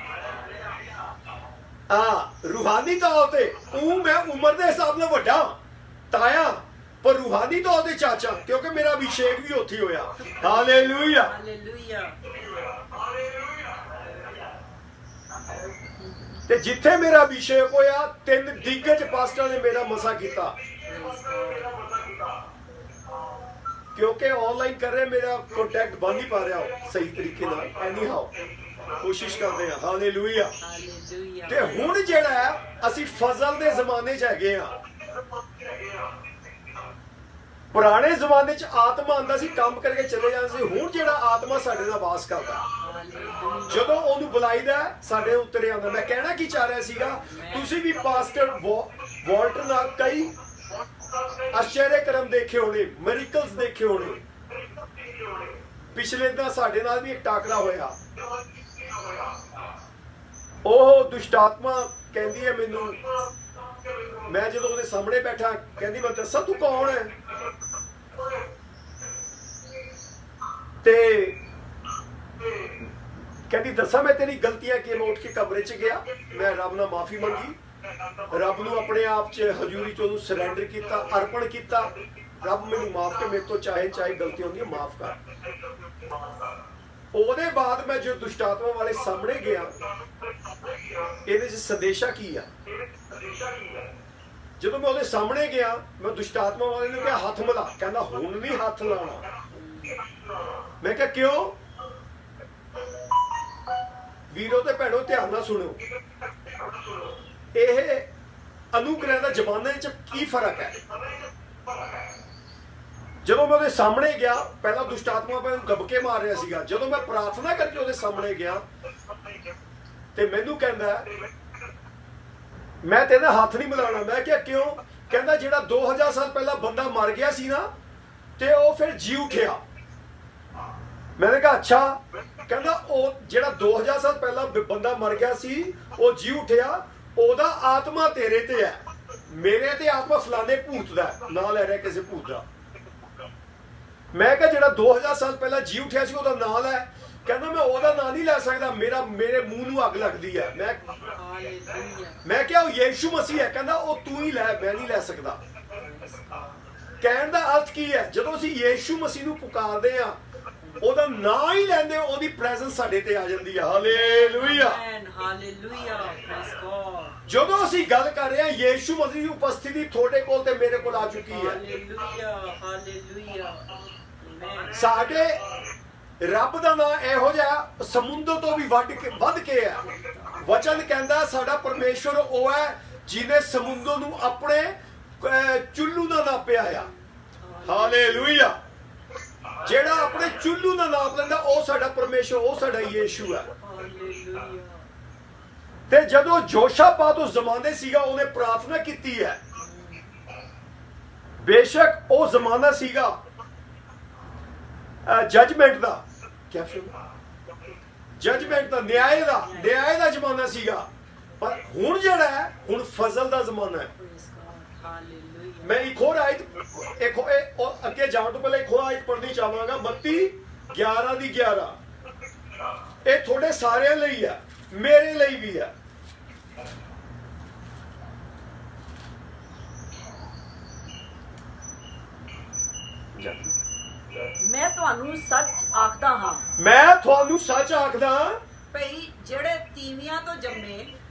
ਰੂਹਾਨੀ ਤੌਰ ਤੇ ਮੈਂ ਉਮਰ ਦੇ ਹਿਸਾਬ ਨਾਲ ਵੱਡਾ ਤਾਇਆ, ਪਰ ਰੂਹਾਨੀ ਤੌਰ ਤੇ ਚਾਚਾ, ਕਿਉਂਕਿ ਮੇਰਾ ਅਭਿਸ਼ੇਕ ਵੀ ਉੱਥੇ ਹੋਇਆ। ਹਾਲੇਲੂਇਆ। ਹਾਲੇਲੂਇਆ। ਤੇ ਜਿੱਥੇ ਮੇਰਾ ਅਭਿਸ਼ੇਕ ਹੋਇਆ, 3 ਦਿੱਗਜ ਪਾਸਟਰਾਂ ਨੇ ਮੇਰਾ ਮਸਾ ਕੀਤਾ, ਕਿਉਂਕਿ ਆਨਲਾਈਨ ਕਰ ਰਹੇ, ਮੇਰਾ ਕੰਟੈਕਟ ਬਣ ਨਹੀਂ ਪਾ ਰਿਹਾ ਸਹੀ ਤਰੀਕੇ ਨਾਲ। ਐਨੀ ਹਾਓ ਕੋਸ਼ਿਸ਼ ਕਰਦੇ ਹਾਂ। ਹਾਲੇਲੂਇਆ। ਹਾਲੇਲੂਇਆ। ਤੇ ਹੁਣ ਜਿਹੜਾ ਹੈ, ਅਸੀਂ ਫਜ਼ਲ ਦੇ ਜ਼ਮਾਨੇ 'ਚ ਹੈਗੇ ਆ। ਪੁਰਾਣੇ ਜ਼ਮਾਨੇ 'ਚ ਆਤਮਾ ਆਂਦਾ ਸੀ, ਕੰਮ ਕਰਕੇ ਚਲੇ ਜਾਂਦੇ ਸੀ। ਹੁਣ ਜਿਹੜਾ ਆਤਮਾ ਸਾਡੇ ਨਾਲ ਵਾਸ ਕਰਦਾ, ਜਦੋਂ ਉਹਨੂੰ ਬੁਲਾਈਦਾ ਸਾਡੇ ਉੱਤਰ ਆਉਂਦਾ। ਮੈਂ ਕਹਿਣਾ ਕੀ ਚਾਹ ਰਿਹਾ ਸੀਗਾ, ਤੁਸੀਂ ਵੀ ਪਾਸਟਰ ਵਾਲਟਰ ਨਾਲ ਕਈ ਆਸ਼ਚਰਯ ਕਰਮ ਦੇਖੇ ਹੋਣੇ, ਮਿਰੇਕਲਸ ਦੇਖੇ ਹੋਣੇ। ਪਿਛਲੇ ਦਿਨ ਸਾਡੇ ਨਾਲ ਵੀ ਇੱਕ ਟਾਕਰਾ ਹੋਇਆ। ਉਹ ਦੁਸ਼ਟ ਆਤਮਾ ਕਹਿੰਦੀ ਹੈ ਮੈਨੂੰ, ਮੈਂ ਜਦੋਂ ਉਹਦੇ ਸਾਹਮਣੇ ਬੈਠਾ, ਕਹਿੰਦੀ ਮੈਂ ਦੱਸਾਂ ਤੂੰ ਕੌਣ ਹੈ? ਤੇ ਕਹਿੰਦੀ ਦੱਸਾਂ ਮੈਂ ਤੇਰੀ ਗਲਤੀਆਂ ਕੀ? ਮੈਂ ਉੱਠ ਕੇ ਕਮਰੇ 'ਚ ਗਿਆ, ਮੈਂ ਰੱਬ ਨਾਲ ਮਾਫੀ ਮੰਗੀ, ਰੱਬ ਨੂੰ ਆਪਣੇ ਆਪ 'ਚ ਹਜ਼ੂਰੀ 'ਚ ਉਹਨੂੰ ਸਰੈਂਡਰ ਕੀਤਾ, ਅਰਪਣ ਕੀਤਾ। ਰੱਬ ਮੈਨੂੰ ਮਾਫ ਕਰ, ਮੇਰੇ ਤੋਂ ਚਾਹੇ ਗਲਤੀ ਹੁੰਦੀ ਹੈ, ਮਾਫ ਕਰ। ਉਹਦੇ ਬਾਅਦ ਮੈਂ ਜੋ ਦੁਸ਼ਟ ਆਤਮਾ ਵਾਲੇ ਸਾਹਮਣੇ ਗਿਆ, ਇਹਦੇ 'ਚ ਸੰਦੇਸ਼ਾ ਕੀ ਆ? ਜਦੋਂ ਮੈਂ ਉਹਦੇ ਸਾਹਮਣੇ ਗਿਆ, ਮੈਂ ਦੁਸ਼ਟ ਆਤਮਾ ਵਾਲੇ ਨੂੰ ਕਿਹਾ ਹੱਥ ਮਿਲਾ। ਕਹਿੰਦਾ ਹੁਣ ਨਹੀਂ ਹੱਥ ਲਾਉਣਾ। ਮੈਂ ਕਿਹਾ ਕਿਉਂ? ਵੀਰੋ ਤੇ ਭੈਣੋ ਧਿਆਨ ਨਾਲ ਸੁਣੋ, ਇਹ ਅਨੁਗ੍ਰਹਿ ਦਾ ਜ਼ਮਾਨੇ 'ਚ ਕੀ ਫਰਕ ਹੈ? ਜਦੋਂ ਮੈਂ ਉਹਦੇ ਸਾਹਮਣੇ ਗਿਆ, ਪਹਿਲਾਂ ਦੁਸ਼ਟ ਆਤਮਾ ਮੈਨੂੰ ਦਬਕੇ ਮਾਰ ਰਿਹਾ ਸੀਗਾ। ਜਦੋਂ ਮੈਂ ਪ੍ਰਾਰਥਨਾ ਕਰਕੇ ਉਹਦੇ ਸਾਹਮਣੇ ਗਿਆ, ਤੇ ਮੈਨੂੰ ਕਹਿੰਦਾ ਮੈਂ ਤੇਰੇ ਹੱਥ ਨਹੀਂ ਮਿਲਾਉਣਾ। ਮੈਂ ਕਿਹਾ ਕਿਉਂ? ਕਹਿੰਦਾ ਜਿਹੜਾ 2000 ਸਾਲ ਪਹਿਲਾਂ ਬੰਦਾ ਮਰ ਗਿਆ ਸੀ ਨਾ, ਤੇ ਉਹ ਫਿਰ ਜੀ ਉਠਿਆ। मैंने कहा अच्छा। कहता ਉਹ ਜਿਹੜਾ 2000 ਸਾਲ ਪਹਿਲਾਂ ਬੰਦਾ ਮਰ ਗਿਆ ਸੀ, ਉਹ ਜੀ ਉਠਿਆ, ਉਹਦਾ ਆਤਮਾ ਤੇਰੇ ਤੇ ਹੈ, ਮੇਰੇ ਤੇ ਆਤਮਾ ਫਲਾਣੇ ਭੂਤ ਦਾ ਨਾਂ ਲੈ ਰਿਹਾ, ਕਿਸੇ ਭੂਤ ਦਾ। ਮੈਂ ਕਿਹਾ ਜਿਹੜਾ 2000 ਸਾਲ ਪਹਿਲਾਂ ਜੀ ਉਠਿਆ ਸੀ, ਉਹਦਾ ਨਾਂ ਲੈ। ਕਹਿੰਦਾ ਮੈਂ ਉਹਦਾ ਨਾਂ ਨਹੀਂ ਲੈ ਸਕਦਾ, ਮੇਰੇ ਮੂੰਹ ਨੂੰ ਅੱਗ ਲੱਗਦੀ ਹੈ। ਮੈਂ ਕਿਹਾ ਉਹ ਯੀਸ਼ੂ ਮਸੀਹ ਹੈ। ਕਹਿੰਦਾ ਉਹ ਤੂੰ ਹੀ ਲੈ, ਮੈਂ ਨਹੀਂ ਲੈ ਸਕਦਾ। ਕਹਿਣ ਦਾ ਅਰਥ ਕੀ ਹੈ? ਜਦੋਂ ਅਸੀਂ ਯੀਸ਼ੂ ਮਸੀਹ ਨੂੰ ਪੁਕਾਰਦੇ ਆ, ਉਹਦਾ ਨਾਂ ਹੀ ਲੈਂਦੇ, ਉਹਦੀ ਪ੍ਰੈਜ਼ੈਂਸ ਸਾਡੇ ਤੇ ਆ ਜਾਂਦੀ ਹੈ। ਹਾਲੇਲੂਇਆ। ਹਾਲੇਲੂਇਆ। Praise god. ਜਦੋਂ ਅਸੀਂ ਗੱਲ ਕਰ ਰਹੇ ਹਾਂ, ਯੀਸ਼ੂ ਮਸੀਹ ਦੀ ਉਪਸਥਿਤੀ ਤੁਹਾਡੇ ਕੋਲ ਤੇ ਮੇਰੇ ਕੋਲ ਆ ਚੁੱਕੀ ਹੈ। ਹਾਲੇਲੂਇਆ। ਹਾਲੇਲੂਇਆ। ਸਾਡੇ ਰੱਬ ਦਾ ਨਾਂ ਇਹੋ ਜਿਹਾ ਸਮੁੰਦਰ ਤੋਂ ਵੀ ਵੱਧ ਕੇ ਹੈ। ਵਚਨ ਕਹਿੰਦਾ ਸਾਡਾ ਪਰਮੇਸ਼ਵਰ ਉਹ ਹੈ ਜਿਹਨੇ ਸਮੁੰਦਰ ਨੂੰ ਆਪਣੇ ਚੁੱਲੂ ਨਾਲ ਨਾਪਿਆ ਆ। ਹਾਲੇਲੂਇਆ। ਜਿਹੜਾ ਆਪਣੇ ਚੁੱਲੂ ਨਾਲ ਨਾਪ ਲੈਂਦਾ, ਉਹ ਸਾਡਾ ਪਰਮੇਸ਼ਵਰ, ਉਹ ਸਾਡਾ ਯੀਸ਼ੂ ਹੈ। ਤੇ ਜਦੋਂ ਜੋਸ਼ਾਪਾਤ ਉਸ ਜ਼ਮਾਨੇ ਸੀਗਾ, ਉਹਨੇ ਪ੍ਰਾਰਥਨਾ ਕੀਤੀ ਹੈ। ਬੇਸ਼ੱਕ ਉਹ ਜ਼ਮਾਨਾ ਸੀਗਾ ਜਜਮੈਂਟ ਦਾ, ਜਜਮੈਂਟ ਦਾ, ਨਿਆਂ ਦਾ ਜ਼ਮਾਨਾ ਸੀਗਾ, ਪਰ ਹੁਣ ਜਿਹੜਾ ਹੈ, ਹੁਣ ਫਜ਼ਲ ਦਾ ਜ਼ਮਾਨਾ ਹੈ। मैं एक और आयत, ਅੱਗੇ ਜਾਣ ਤੋਂ ਪਹਿਲਾਂ ਇੱਕ ਹੋਰ ਆਇਤ ਪੜ੍ਹਨੀ ਚਾਹਾਂਗਾ, ਮੱਤੀ 11:11। ਇਹ ਤੁਹਾਡੇ ਸਾਰਿਆਂ ਲਈ ਹੈ, ਮੇਰੇ ਲਈ ਵੀ ਹੈ। ਮੈਂ ਤੁਹਾਨੂੰ ਸੱਚ ਆਖਦਾ ਹਾਂ ਮੈਂ ਤੁਹਾਨੂੰ ਸੱਚ ਆਖਦਾ ਭਈ ਜਿਹੜੇ ਤੀਵੀਆਂ ਤੋਂ ਜੰਮੇ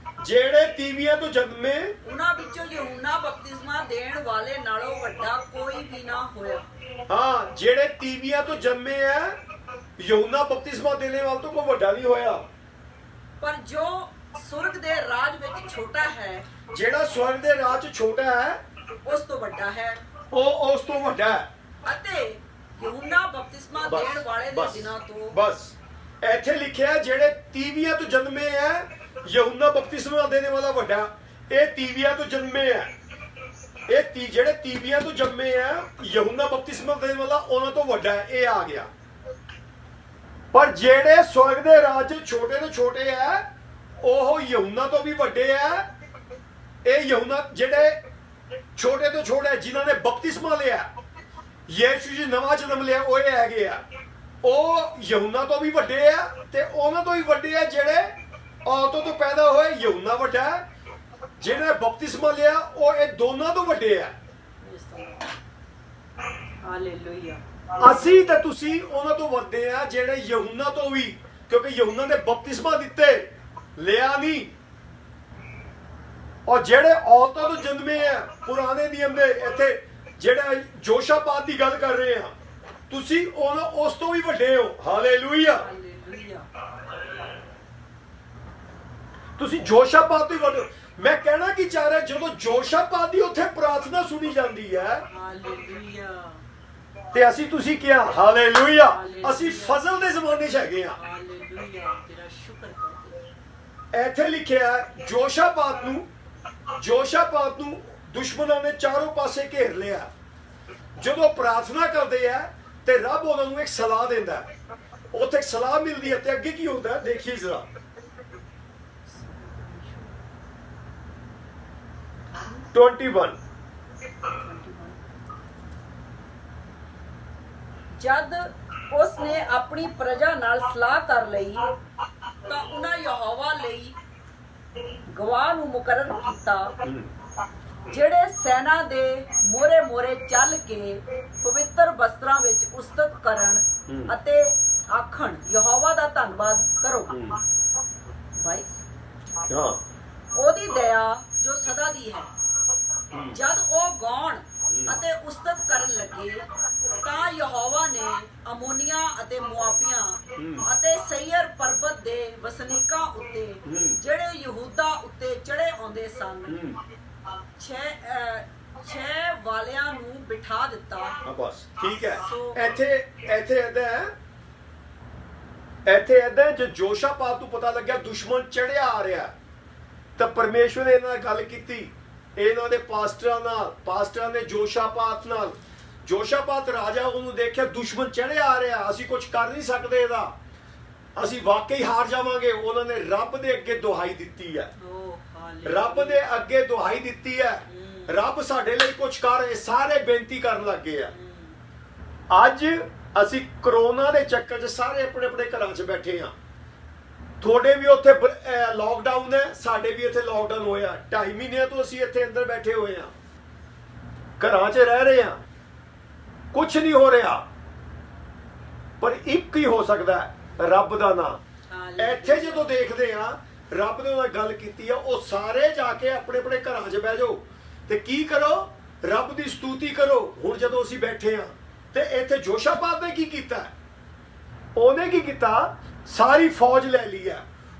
ਜਿਹੜੇ ਤੀਵੀਆਂ ਤੋਂ ਜਨਮੇ ਉਹਨਾਂ ਵਿੱਚੋਂ ਯਹੂਨਾ ਬਪਤਿਸਮਾ ਦੇਣ ਵਾਲੇ ਨਾਲੋਂ ਵੱਡਾ ਕੋਈ ਵੀ ਨਾ ਹੋਇਆ। ਹਾਂ, ਜਿਹੜੇ ਤੀਵੀਆਂ ਤੋਂ ਜੰਮੇ ਆ ਯਹੂਨਾ ਬਪਤਿਸਮਾ ਦੇਣੇ ਵਾਲਾ ਤੋਂ ਕੋਈ ਵੱਡਾ ਨਹੀਂ ਹੋਇਆ। ਪਰ ਜੋ ਸੁਰਗ ਦੇ ਰਾਜ ਵਿੱਚ ਛੋਟਾ ਹੈ ਜਿਹੜਾ ਸਵਰਗ ਦੇ ਰਾਜ 'ਚ ਛੋਟਾ ਹੈ ਉਸ ਤੋਂ ਵੱਡਾ ਹੈ। ਉਹ ਉਸ ਤੋਂ ਵੱਡਾ ਹੈ। ਅਤੇ ਯਹੂਨਾ ਬਪਤਿਸਮਾ ਦੇਣ ਵਾਲੇ ਦੇ ਦਿਨਾਂ ਤੋਂ ਬਸ ਇੱਥੇ ਲਿਖਿਆ ਜਿਹੜੇ ਤੀਵੀਆਂ ਤੋਂ ਜਨਮੇ ਆ ਯਹੂਨਾ ਬਪਤਿਸਮਾ ਦੇਣੇ ਵਾਲਾ ਵੱਡਾ। ਇਹ ਤੀਵੀਆਂ ਤੋਂ ਜਨਮੇ ਆ, ਇਹ ਜਿਹੜੇ ਤੀਵੀਆਂ ਤੋਂ ਜੰਮੇ ਆ ਯਹੂਨਾ ਬਪਤਿਸਮਾ ਦੇਣ ਵਾਲਾ ਉਹਨਾਂ ਤੋਂ ਵੱਡਾ ਹੈ। ਇਹ ਆ ਗਿਆ। ਪਰ ਜਿਹੜੇ ਸਵਰਗ ਦੇ ਰਾਜ 'ਚ ਛੋਟੇ ਤੋਂ ਛੋਟੇ ਆ ਉਹ ਯਹੂਨਾ ਤੋਂ ਵੀ ਵੱਡੇ ਆ। ਇਹ ਯਹੂਨਾ ਜਿਹੜੇ ਛੋਟੇ ਤੋਂ ਛੋਟੇ ਜਿਨ੍ਹਾਂ ਨੇ ਬਪਤਿਸਮਾ ਲਿਆ, ਯਿਸੂ ਜੀ ਨਵਾਂ ਜਨਮ ਲਿਆ, ਉਹ ਇਹ ਹੈਗੇ ਆ। ਉਹ ਯਹੂਨਾ ਤੋਂ ਵੀ ਵੱਡੇ ਆ ਤੇ ਉਹਨਾਂ ਤੋਂ ਵੀ ਵੱਡੇ ਆ ਜਿਹੜੇ ਔਰਤਾਂ ਤੋਂ ਪੈਦਾ ਹੋਏ। ਯਹੂਨਾ ਵੱਡਾ ਹੈ, ਜਿਹਨੇ ਬਪਤਿਸਮਾ ਲਿਆ ਉਹ ਇਹ ਦੋਨਾਂ ਤੋਂ ਵੱਡੇ ਆ। ਹਾਲੇਲੂਇਆ। ਅਸੀਂ ਤੇ ਤੁਸੀਂ ਉਹਨਾਂ ਤੋਂ ਵੱਡੇ ਆ ਜਿਹੜੇ ਯਹੂਨਾ ਤੋਂ ਵੀ, ਕਿਉਂਕਿ ਯਹੂਨਾ ਨੇ ਬਪਤਿਸਮਾ ਦਿੱਤੇ, ਲਿਆ ਨਹੀਂ। ਔਰ ਜਿਹੜੇ ਔਰਤਾਂ ਤੋਂ ਜਨਮੇ ਆ ਪੁਰਾਣੇ ਨਿਯਮ ਦੇ, ਇੱਥੇ ਜਿਹੜਾ ਜੋਸ਼ਾਪਾਤ ਦੀ ਗੱਲ ਕਰ ਰਹੇ ਆ, ਤੁਸੀਂ ਉਸ ਤੋਂ ਵੀ ਵੱਡੇ ਹੋ। ਹਾਲੇਲੂਇਆ। ਤੁਸੀਂ ਜੋਸ਼ਾਪਾਤ ਤੋਂ ਵੀ ਵੱਡੇ ਹੋ। ਮੈਂ ਕਹਿਣਾ ਕੀ ਚਾਹ ਰਿਹਾ, ਜਦੋਂ ਜੋਸ਼ਾਪਾਤ ਦੀ ਉੱਥੇ ਪ੍ਰਾਰਥਨਾ ਸੁਣੀ ਜਾਂਦੀ ਹੈ ਹਾਲੇਲੂਇਆ ਤੇ ਅਸੀਂ ਤੁਸੀਂ ਕਿਹਾ ਹਾਲੇਲੂਇਆ, ਅਸੀਂ ਫਜ਼ਲ ਦੇ ਜ਼ਮਾਨੇ 'ਚ ਹੈਗੇ ਆ। ਹਾਲੇਲੂਇਆ, ਤੇਰਾ ਸ਼ੁਕਰ ਕਰਦੇ। ਇੱਥੇ ਲਿਖਿਆ ਜੋਸ਼ਾਪਾਤ ਨੂੰ ਦੁਸ਼ਮਣਾਂ ਨੇ ਚਾਰੋਂ ਪਾਸੇ ਘੇਰ ਲਿਆ। ਜਦੋਂ ਪ੍ਰਾਰਥਨਾ ਕਰਦੇ ਆ ਤੇ ਰੱਬ ਉਹਨਾਂ ਨੂੰ ਇੱਕ ਸਲਾਹ ਦਿੰਦਾ, ਉੱਥੇ ਇੱਕ ਸਲਾਹ ਮਿਲਦੀ ਹੈ ਤੇ ਅੱਗੇ ਕੀ ਹੁੰਦਾ ਦੇਖੀਏ ਜ਼ਰਾ। ਜਦ ਉਸ ਨੇ ਆਪਣੀ ਪ੍ਰਜਾ ਨਾਲ ਸਲਾਹ ਕਰ ਲਈ ਤਾਂ ਉਹਨਾਂ ਯਹੋਵਾ ਲਈ ਗਵਾਹ ਨੂੰ ਮੁਕਰਰ ਕੀਤਾ, ਜਿਹੜੇ ਸੈਨਾ ਦੇ ਮੋਰੇ ਚੱਲ ਕੇ ਪਵਿੱਤਰ ਵਸਤਰਾਂ ਵਿੱਚ ਉਸਤਤ ਕਰਨ ਅਤੇ ਆਖਣ ਯਹੋਵਾ ਦਾ ਧੰਨਵਾਦ ਕਰੋ। ਭਾਈ ਹਾਂ, ਉਹਦੀ ਦਇਆ ਜੋ ਸਦਾ ਦੀ ਹੈ। ਜਦ ਉਹ ਗਾਉਣ ਅਤੇ ਉਸਤਤ ਕਰਨ ਲੱਗੇ ਤਾਂ ਯਹੋਵਾ ਨੇ ਅਮੋਨੀਆਂ ਅਤੇ ਮੁਆਬੀਆਂ ਅਤੇ ਸਈਰ ਪਰਬਤ ਦੇ ਵਸਨੀਕਾਂ ਉੱਤੇ ਜਿਹੜੇ ਯਹੂਦਾ ਉੱਤੇ ਚੜੇ ਆਉਂਦੇ ਸਨ ਛੇ ਵਾਲਿਆਂ ਨੂੰ ਬਿਠਾ ਦਿੱਤਾ। ਬਸ ਠੀਕ ਹੈ। ਇੱਥੇ ਏਦਾਂ ਜੇ ਜੋਸ਼ਾਪਾਤ ਨੂੰ ਪਤਾ ਲੱਗਿਆ ਦੁਸ਼ਮਣ ਚੜਿਆ ਆ ਰਿਹਾ ਤਾਂ ਪਰਮੇਸ਼ਵਰ ਨੇ ਇਹਨਾਂ ਨਾਲ ਗੱਲ ਕੀਤੀ, ਇਹਨਾਂ ਦੇ ਪਾਸਟਰਾਂ ਨੇ ਜੋਸ਼ਾਪਾਤ ਰਾਜਾ ਉਹਨੂੰ ਦੇਖਿਆ ਦੁਸ਼ਮਣ ਚੜਿਆ ਆ ਰਿਹਾ, ਅਸੀਂ ਕੁਝ ਕਰ ਨਹੀਂ ਸਕਦੇ, ਇਹਦਾ ਅਸੀਂ ਵਾਕਈ ਹਾਰ ਜਾਵਾਂਗੇ। ਉਹਨਾਂ ਨੇ ਰੱਬ ਦੇ ਅੱਗੇ ਦੁਹਾਈ ਦਿੱਤੀ ਹੈ, ਰੱਬ ਦੇ ਅੱਗੇ ਦੁਹਾਈ ਦਿੱਤੀ ਹੈ, ਰੱਬ ਸਾਡੇ ਲਈ ਕੁਝ ਕਰ। ਇਹ ਸਾਰੇ ਬੇਨਤੀ ਕਰਨ ਲੱਗੇ ਆ। ਅੱਜ ਅਸੀਂ ਕਰੋਨਾ ਦੇ ਚੱਕਰ 'ਚ ਸਾਰੇ ਆਪਣੇ ਆਪਣੇ ਘਰਾਂ 'ਚ ਬੈਠੇ ਆ। ਤੁਹਾਡੇ ਵੀ ਉੱਥੇ ਲਾਕਡਾਊਨ ਹੈ, ਸਾਡੇ ਵੀ ਇੱਥੇ ਲਾਕਡਾਊਨ ਹੋਇਆ। 2.5 ਮਹੀਨਿਆਂ ਤੋਂ ਅਸੀਂ ਇੱਥੇ ਅੰਦਰ ਬੈਠੇ ਹੋਏ ਆ, ਘਰਾਂ 'ਚ ਰਹਿ ਰਹੇ ਆ, ਕੁਝ ਨਹੀਂ ਹੋ ਰਿਹਾ। ਪਰ ਇੱਕ ਹੀ ਹੋ ਸਕਦਾ ਹੈ, ਰੱਬ ਦਾ ਨਾਮ। ਇੱਥੇ ਜਦੋਂ ਦੇਖਦੇ ਆ ਰੱਬ ਨੇ ਉਹਨਾਂ ਗੱਲ ਕੀਤੀ ਆ, ਉਹ ਸਾਰੇ ਜਾ ਕੇ ਆਪਣੇ ਆਪਣੇ ਘਰਾਂ 'ਚ ਬਹਿ ਜਾਓ ਤੇ ਕੀ ਕਰੋ, ਰੱਬ ਦੀ ਸਤੂਤੀ ਕਰੋ। ਹੁਣ ਜਦੋਂ ਅਸੀਂ ਬੈਠੇ ਆ ਤੇ ਇੱਥੇ ਜੋਸ਼ਾਪਾਤ ਨੇ ਕੀ ਕੀਤਾ, ਉਹਨੇ ਕੀ ਕੀਤਾ, ਸਾਰੀ ਫੌਜ ਲੈ ਲਈ ਆ।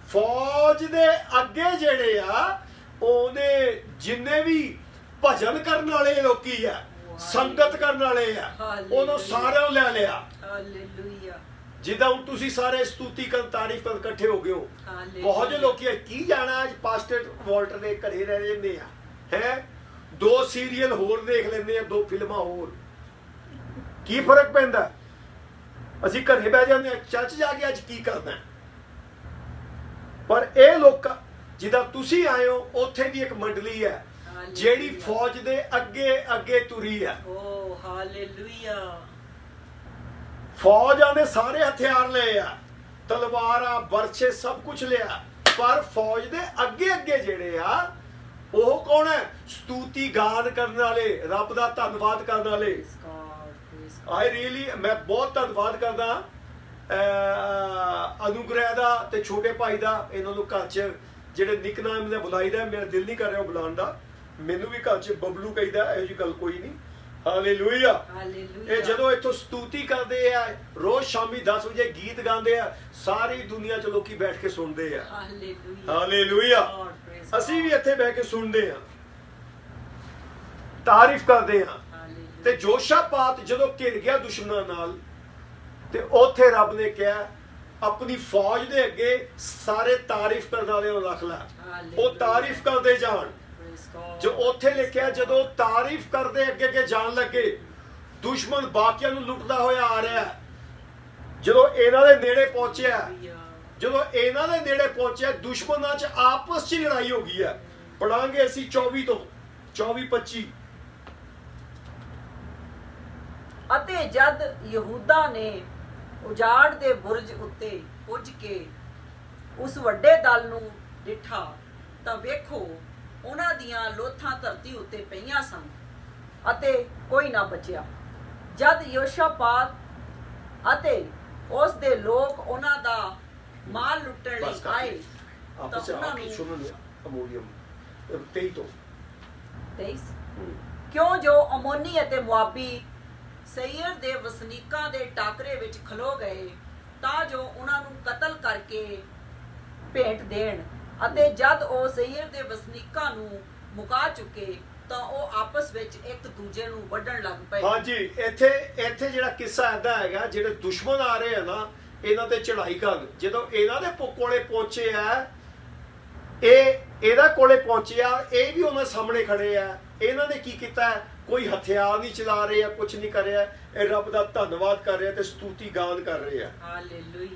ਫੌਜ ਦੇ ਅੱਗੇ ਜਿਹੜੇ ਆ ਉਹਨੇ ਜਿੰਨੇ ਵੀ ਭਜਨ ਕਰਨ ਵਾਲੇ ਲੋਕੀ ਆ, ਸੰਗਤ ਕਰਨ ਵਾਲੇ ਆ, ਉਹਨੂੰ ਸਾਰਿਆਂ ਨੂੰ ਲੈ ਲਿਆ। ਹਾਲੇਲੂਇਆ। ਜਿੱਦਾਂ ਹੁਣ ਤੁਸੀਂ ਸਾਰੇ ਸਤੂਤੀ ਕਰਨ ਤਾਰੀਫ ਕਰਨ ਇਕੱਠੇ ਹੋ ਗਏ ਹੋ। ਬਹੁਤ ਜਿਹੇ ਲੋਕੀ ਕੀ ਜਾਣਾ, ਅੱਜ ਪਾਸਟਰ ਵਾਲਟਰ ਦੇ ਘਰੇ ਰਹਿ ਜਾਂਦੇ ਆ, ਹੈ 2 ਸੀਰੀਅਲ ਹੋਰ ਦੇਖ ਲੈਂਦੇ ਆ, 2 ਫਿਲਮਾਂ ਹੋਰ, ਕੀ ਫਰਕ ਪੈਂਦਾ। ਅਸੀਂ ਘਰੇ ਬਹਿ ਜਾਂਦੇ ਆ, ਚਰਚ ਜਾ ਕੇ ਅੱਜ ਕੀ ਕਰਨਾ। ਪਰ ਇਹ ਲੋਕ ਜਿੱਦਾਂ ਤੁਸੀਂ ਆਏ ਹੋ, ਉੱਥੇ ਦੀ ਇੱਕ ਮੰਡਲੀ ਹੈ ਜਿਹੜੀ ਫੌਜ ਦੇ ਅੱਗੇ ਤੁਰੀ ਹੈ। ਓ ਹਾਲੇਲੂਇਆ। ਫੌਜਾਂ ਦੇ ਸਾਰੇ ਹਥਿਆਰ ਲਏ ਆ, ਤਲਵਾਰਾਂ, ਬਰਛੇ, ਸਭ ਕੁਝ ਲਿਆ। ਪਰ ਫੌਜ ਦੇ ਅੱਗੇ ਜਿਹੜੇ ਆ ਉਹ ਕੌਣ ਹੈ, ਸਤੂਤੀ ਗਾਨ ਕਰਨ ਵਾਲੇ, ਰੱਬ ਦਾ ਧੰਨਵਾਦ ਕਰਨ ਵਾਲੇ। ਆਈ ਰੀਅਲੀ ਮੈਂ ਬਹੁਤ ਧੰਨਵਾਦ ਕਰਦਾ ਅਨੁਗ੍ਰਹਿ ਦਾ ਤੇ ਛੋਟੇ ਭਾਈ ਦਾ। ਇਹਨਾਂ ਨੂੰ ਘਰ 'ਚ ਜਿਹੜੇ ਨਿਕਨਾਮ ਨੇ ਬੁਲਾਈਦਾ, ਮੇਰਾ ਦਿਲ ਨਹੀਂ ਕਰ ਰਿਹਾ ਬੁਲਾਉਣ ਦਾ। ਮੈਨੂੰ ਵੀ ਘਰ 'ਚ ਬਬਲੂ ਕਹੀਦਾ, ਇਹੋ ਜਿਹੀ ਗੱਲ ਕੋਈ ਨਹੀਂ। ਹਾਲੇਲੂਇਆ। ਇਹ ਜਦੋਂ ਇੱਥੋਂ ਸਤੂਤੀ ਕਰਦੇ ਆ, ਰੋਜ਼ ਸ਼ਾਮੀ 10 ਵਜੇ ਗੀਤ ਗਾਉਂਦੇ ਆ, ਸਾਰੀ ਦੁਨੀਆ 'ਚ ਲੋਕੀ ਬੈਠ ਕੇ ਸੁਣਦੇ ਆ। ਹਾਲੇਲੂਇਆ। ਅਸੀਂ ਵੀ ਇੱਥੇ ਬਹਿ ਕੇ ਸੁਣਦੇ ਆ, ਤਾਰੀਫ ਕਰਦੇ ਆ। ਤੇ ਯਹੋਸ਼ਾਪਾਤ ਜਦੋਂ ਘਿਰ ਗਿਆ ਦੁਸ਼ਮਣਾਂ ਨਾਲ, ਤੇ ਉੱਥੇ ਰੱਬ ਨੇ ਕਿਹਾ ਆਪਣੀ ਫੌਜ ਦੇ ਅੱਗੇ ਸਾਰੇ ਤਾਰੀਫ ਕਰਨ ਵਾਲੇ ਨੂੰ ਰੱਖ ਲੈ, ਉਹ ਤਾਰੀਫ ਕਰਦੇ ਜਾਣ। ਜੋ ਉੱਥੇ ਲਿਖਿਆ, ਜਦੋਂ ਤਾਰੀਫ ਕਰਦੇ ਅੱਗੇ ਅੱਗੇ ਜਾਣ ਲੱਗੇ, ਦੁਸ਼ਮਣ ਬਾਕੀਆਂ ਨੂੰ ਲੁੱਟਦਾ ਹੋਇਆ ਆ ਰਿਹਾ। ਜਦੋਂ ਇਹਨਾਂ ਦੇ ਨੇੜੇ ਪਹੁੰਚਿਆ, ਦੁਸ਼ਮਣਾਂ 'ਚ ਆਪਸ 'ਚ ਲੜਾਈ ਹੋ ਗਈ ਹੈ। ਪੜਾਂਗੇ ਅਸੀਂ 24 ਤੋਂ 24-25। ਅਤੇ ਜਦ ਯਹੂਦਾ ਨੇ ਉਜਾੜ ਦੇ ਬੁਰਜ ਉੱਤੇ ਪੁੱਜ ਕੇ ਉਸ ਵੱਡੇ ਦਲ ਨੂੰ ਡਿਠਾ, ਤਾਂ ਵੇਖੋ ਉਹਨਾਂ ਦੀਆਂ ਲੋਥਾਂ ਧਰਤੀ ਉੱਤੇ ਪਈਆਂ ਸਨ ਅਤੇ ਕੋਈ ਨਾ ਬਚਿਆ। ਜਦ ਯਹੋਸ਼ਾਪਾਤ ਅਤੇ ਉਸ ਦੇ ਲੋਕ ਉਹਨਾਂ ਦਾ ਮਾਲ ਲੁੱਟਣ ਲਈ ਆਏ, ਤਾਂ ਉਹਨਾਂ ਨੂੰ 23 ਕਿਉਂ ਜੋ ਅਮੋਨੀ ਅਤੇ ਮੁਆਬੀ ਸਈਰ ਦੇ ਵਸਨੀਕਾਂ ਦੇ ਟਾਕਰੇ ਵਿੱਚ ਖਲੋ ਗਏ, ਤਾਂ ਜੋ ਉਹਨਾਂ ਨੂੰ ਕਤਲ ਕਰਕੇ ਭੇਟ ਦੇਣ। ਅਤੇ ਜਦ ਉਹ ਸਈਰ ਦੇ ਵਸਨੀਕਾਂ ਨੂੰ ਮੁਕਾ ਚੁੱਕੇ, ਤਾਂ ਉਹ ਆਪਸ ਵਿੱਚ ਇੱਕ ਦੂਜੇ ਨੂੰ ਵੱਢਣ ਲੱਗ ਪਏ। ਹਾਂਜੀ, ਇੱਥੇ ਜਿਹੜਾ ਕਿੱਸਾ ਏਦਾਂ ਹੈਗਾ, ਜਿਹੜੇ ਦੁਸ਼ਮਣ ਆ ਰਹੇ ਆ ਨਾ, ਇਹਨਾਂ ਤੇ ਚੜਾਈ ਕਰਨ। ਜਦੋਂ ਇਹਨਾਂ ਦੇ ਕੋਲੇ ਪਹੁੰਚੇ ਆ, ਇਹਦਾ ਕੋਲੇ ਪਹੁੰਚਿਆ, ਇਹ ਵੀ ਉਹਨਾਂ ਸਾਹਮਣੇ ਖੜੇ ਆ। ਇਹਨਾਂ ਨੇ ਕੀ ਕੀਤਾ? ਕੋਈ ਹਥਿਆਰ ਨਹੀਂ ਚਲਾ ਰਹੇ ਆ, ਕੁਝ ਨਹੀਂ ਕਰ ਰਿਹਾ। ਇਹ ਰੱਬ ਦਾ ਧੰਨਵਾਦ ਕਰ ਰਿਹਾ ਤੇ ਸਤੂਤੀ ਗਾਨ ਕਰ ਰਹੇ ਆ।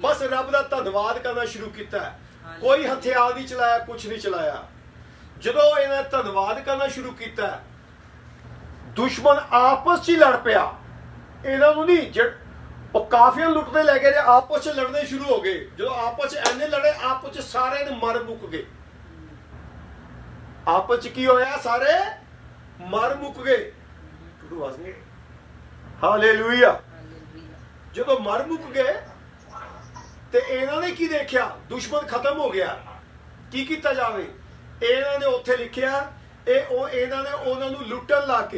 ਬਸ ਰੱਬ ਦਾ ਧੰਨਵਾਦ ਕਰਨਾ ਸ਼ੁਰੂ ਕੀਤਾ। ਕੋਈ ਹਥਿਆਰ ਨਹੀਂ ਚਲਾਇਆ, ਕੁਝ ਨਹੀਂ ਚਲਾਇਆ। ਜਦੋਂ ਇਹਨਾਂ ਨੇ ਧੰਨਵਾਦ ਕਰਨਾ ਸ਼ੁਰੂ ਕੀਤਾ, ਦੁਸ਼ਮਣ ਆਪਸ 'ਚ ਹੀ ਲੜ ਪਿਆ। ਇਹਨਾਂ ਨੂੰ ਨਹੀਂ, ਉਹ ਕਾਫੀਆਂ ਲੁੱਟਦੇ ਲੈ ਕੇ ਆਪਸ 'ਚ ਲੜਨੇ ਸ਼ੁਰੂ ਹੋ ਗਏ। ਜਦੋਂ ਆਪਸ 'ਚ ਐਨੇ ਲੜੇ, ਆਪਸ 'ਚ ਸਾਰਿਆਂ ਨੇ ਮਰ ਮੁੱਕ ਗਏ। ਆਪਸ 'ਚ ਕੀ ਹੋਇਆ? ਸਾਰੇ ਮਰ ਮੁੱਕ ਗਏ। ਹਾਲੇਲੂਇਆ। ਜਦੋਂ ਮਰ ਮੁੱਕ ਗਏ ਤੇ ਇਹਨਾਂ ਨੇ ਕੀ ਦੇਖਿਆ? ਦੁਸ਼ਮਣ ਖਤਮ ਹੋ ਗਿਆ। ਕੀ ਕੀਤਾ ਜਾਵੇ? ਇਹਨਾਂ ਨੇ ਉੱਥੇ ਲਿਖਿਆ, ਇਹਨਾਂ ਨੇ ਉਹਨਾਂ ਨੂੰ ਲੁੱਟਣ ਲੱਗ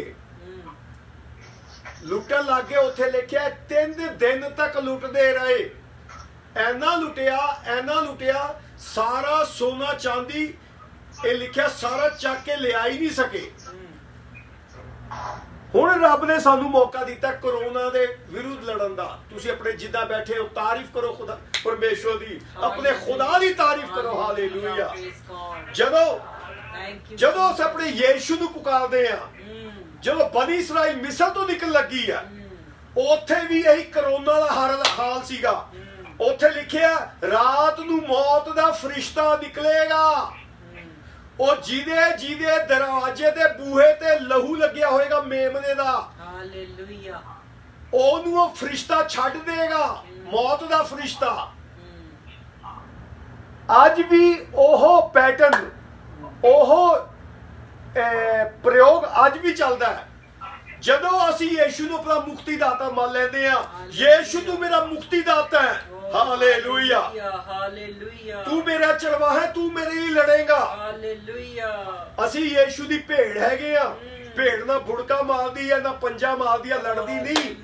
ਕੇ ਉੱਥੇ ਲਿਖਿਆ 3 ਦਿਨ ਤੱਕ ਲੁੱਟਦੇ ਰਹੇ। ਐਨਾ ਲੁੱਟਿਆ, ਸਾਰਾ ਸੋਨਾ ਚਾਂਦੀ, ਇਹ ਲਿਖਿਆ ਸਾਰਾ ਚੱਕ ਕੇ ਲਿਆ ਹੀ ਨਹੀਂ ਸਕੇ। ਹੁਣ ਰੱਬ ਨੇ ਸਾਨੂੰ ਮੌਕਾ ਦਿੱਤਾ ਕਰੋਨਾ ਦੇ ਵਿਰੁੱਧ ਲੜਨ ਦਾ। ਤੁਸੀਂ ਆਪਣੇ ਜਿੱਦਾਂ ਬੈਠੇ ਹੋ, ਤਾਰੀਫ ਕਰੋ ਖੁਦਾ ਪਰਮੇਸ਼ਵਰ ਦੀ, ਆਪਣੇ ਖੁਦਾ ਦੀ ਤਾਰੀਫ ਕਰੋ। ਹਾਲੇਲੂਇਆ। ਜਦੋਂ ਅਸੀਂ ਆਪਣੇ ਯੀਸ਼ੂ ਨੂੰ ਪੁਕਾਰਦੇ ਆ, ਜਦੋਂ ਬਨੀ ਇਸਰਾਇਲ ਮਿਸਰ ਤੋਂ ਨਿਕਲ ਲੱਗੀ ਆ, ਉੱਥੇ ਵੀ ਇਹੀ ਕਰੋਨਾ ਦਾ ਹਾਲ ਸੀਗਾ। ਉੱਥੇ ਲਿਖਿਆ ਰਾਤ ਨੂੰ ਮੌਤ ਦਾ ਫਰਿਸ਼ਤਾ ਨਿਕਲੇਗਾ। ਉਹ ਜਿਹਦੇ ਦਰਵਾਜ਼ੇ ਦੇ ਬੂਹੇ ਤੇ ਲਹੂ ਲੱਗਿਆ ਹੋਏਗਾ ਮੇਮਨੇ ਦਾ, ਹਾਲੇਲੂਇਆ, ਉਹਨੂੰ ਉਹ ਫਰਿਸ਼ਤਾ ਛੱਡ ਦੇਗਾ, ਮੌਤ ਦਾ ਫਰਿਸ਼ਤਾ। ਅੱਜ ਵੀ ਉਹ ਪੈਟਰਨ, ਉਹ ਪ੍ਰਯੋਗ ਅੱਜ ਵੀ ਚੱਲਦਾ ਹੈ। ਜਦੋਂ ਅਸੀਂ ਯੀਸ਼ੂ ਨੂੰ ਆਪਣਾ ਮੁਕਤੀ ਦਾਤਾ ਮੰਨ ਲੈਂਦੇ ਆ, ਯੀਸ਼ੂ ਤੂੰ ਮੇਰਾ ਮੁਕਤੀ ਦਾਤਾ ਹੈ, ਹਾਲੇਲੂਇਆ, ਹਾਲੇਲੂਇਆ, ਤੂੰ ਮੇਰਾ ਚਰਵਾਹਾ ਹੈ, ਤੂੰ ਮੇਰੇ ਲਈ ਲੜੇਗਾ, ਹਾਲੇਲੂਇਆ। ਅਸੀਂ ਯੀਸ਼ੂ ਦੀ ਭੇਡ ਹੈਗੇ ਆ। ਭੇਡ ਨਾ ਬੁੜਕਾ ਮਾਰਦੀ ਹੈ, ਨਾ ਪੰਜਾ ਮਾਰਦੀ ਹੈ, ਲੜਦੀ ਨਹੀਂ।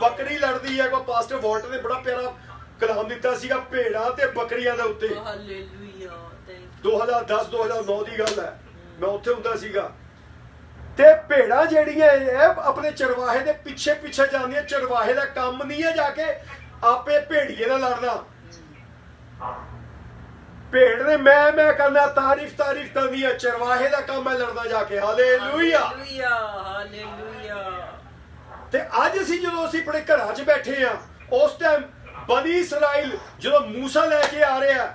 ਬੱਕਰੀ ਲੜਦੀ ਹੈ। ਕੋਈ ਪਾਸਟਰ ਵਾਲਟ ਨੇ ਬੜਾ ਪਿਆਰਾ ਕਲਾਮ ਦਿੱਤਾ ਸੀਗਾ ਭੇਡਾਂ ਤੇ ਬੱਕਰੀਆਂ ਦੇ ਉੱਤੇ। 2010-2009 ਦੀ ਗੱਲ ਹੈ, ਮੈਂ ਉੱਥੇ ਹੁੰਦਾ ਸੀਗਾ। ਤੇ ਭੇਡਾਂ ਜਿਹੜੀਆਂ ਆਪਣੇ ਚਰਵਾਹੇ ਦੇ ਪਿੱਛੇ ਜਾਂਦੀਆਂ। ਚਰਵਾਹੇ ਦਾ ਕੰਮ ਨਹੀਂ ਹੈ ਜਾ ਕੇ ਆਪੇ ਭੇੜੀਏ ਨਾਲ ਲੜਨਾ। ਭੇਡ ਨੇ ਮੈਂ ਕਰਨਾ, ਤਾਰੀਫ ਕਰਨੀ ਹੈ। ਚਰਵਾਹੇ ਦਾ ਕੰਮ ਹੈ ਲੜਨਾ ਜਾ ਕੇ। Hallelujah, hallelujah. ਤੇ ਅੱਜ ਜਦੋਂ ਅਸੀਂ ਆਪਣੇ ਘਰਾਂ 'ਚ ਬੈਠੇ ਆ, ਉਸ ਟਾਈਮ ਬਨੀ ਇਸਰਾਇਲ ਜਦੋਂ ਮੂਸਾ ਲੈ ਕੇ ਆ ਰਿਹਾ,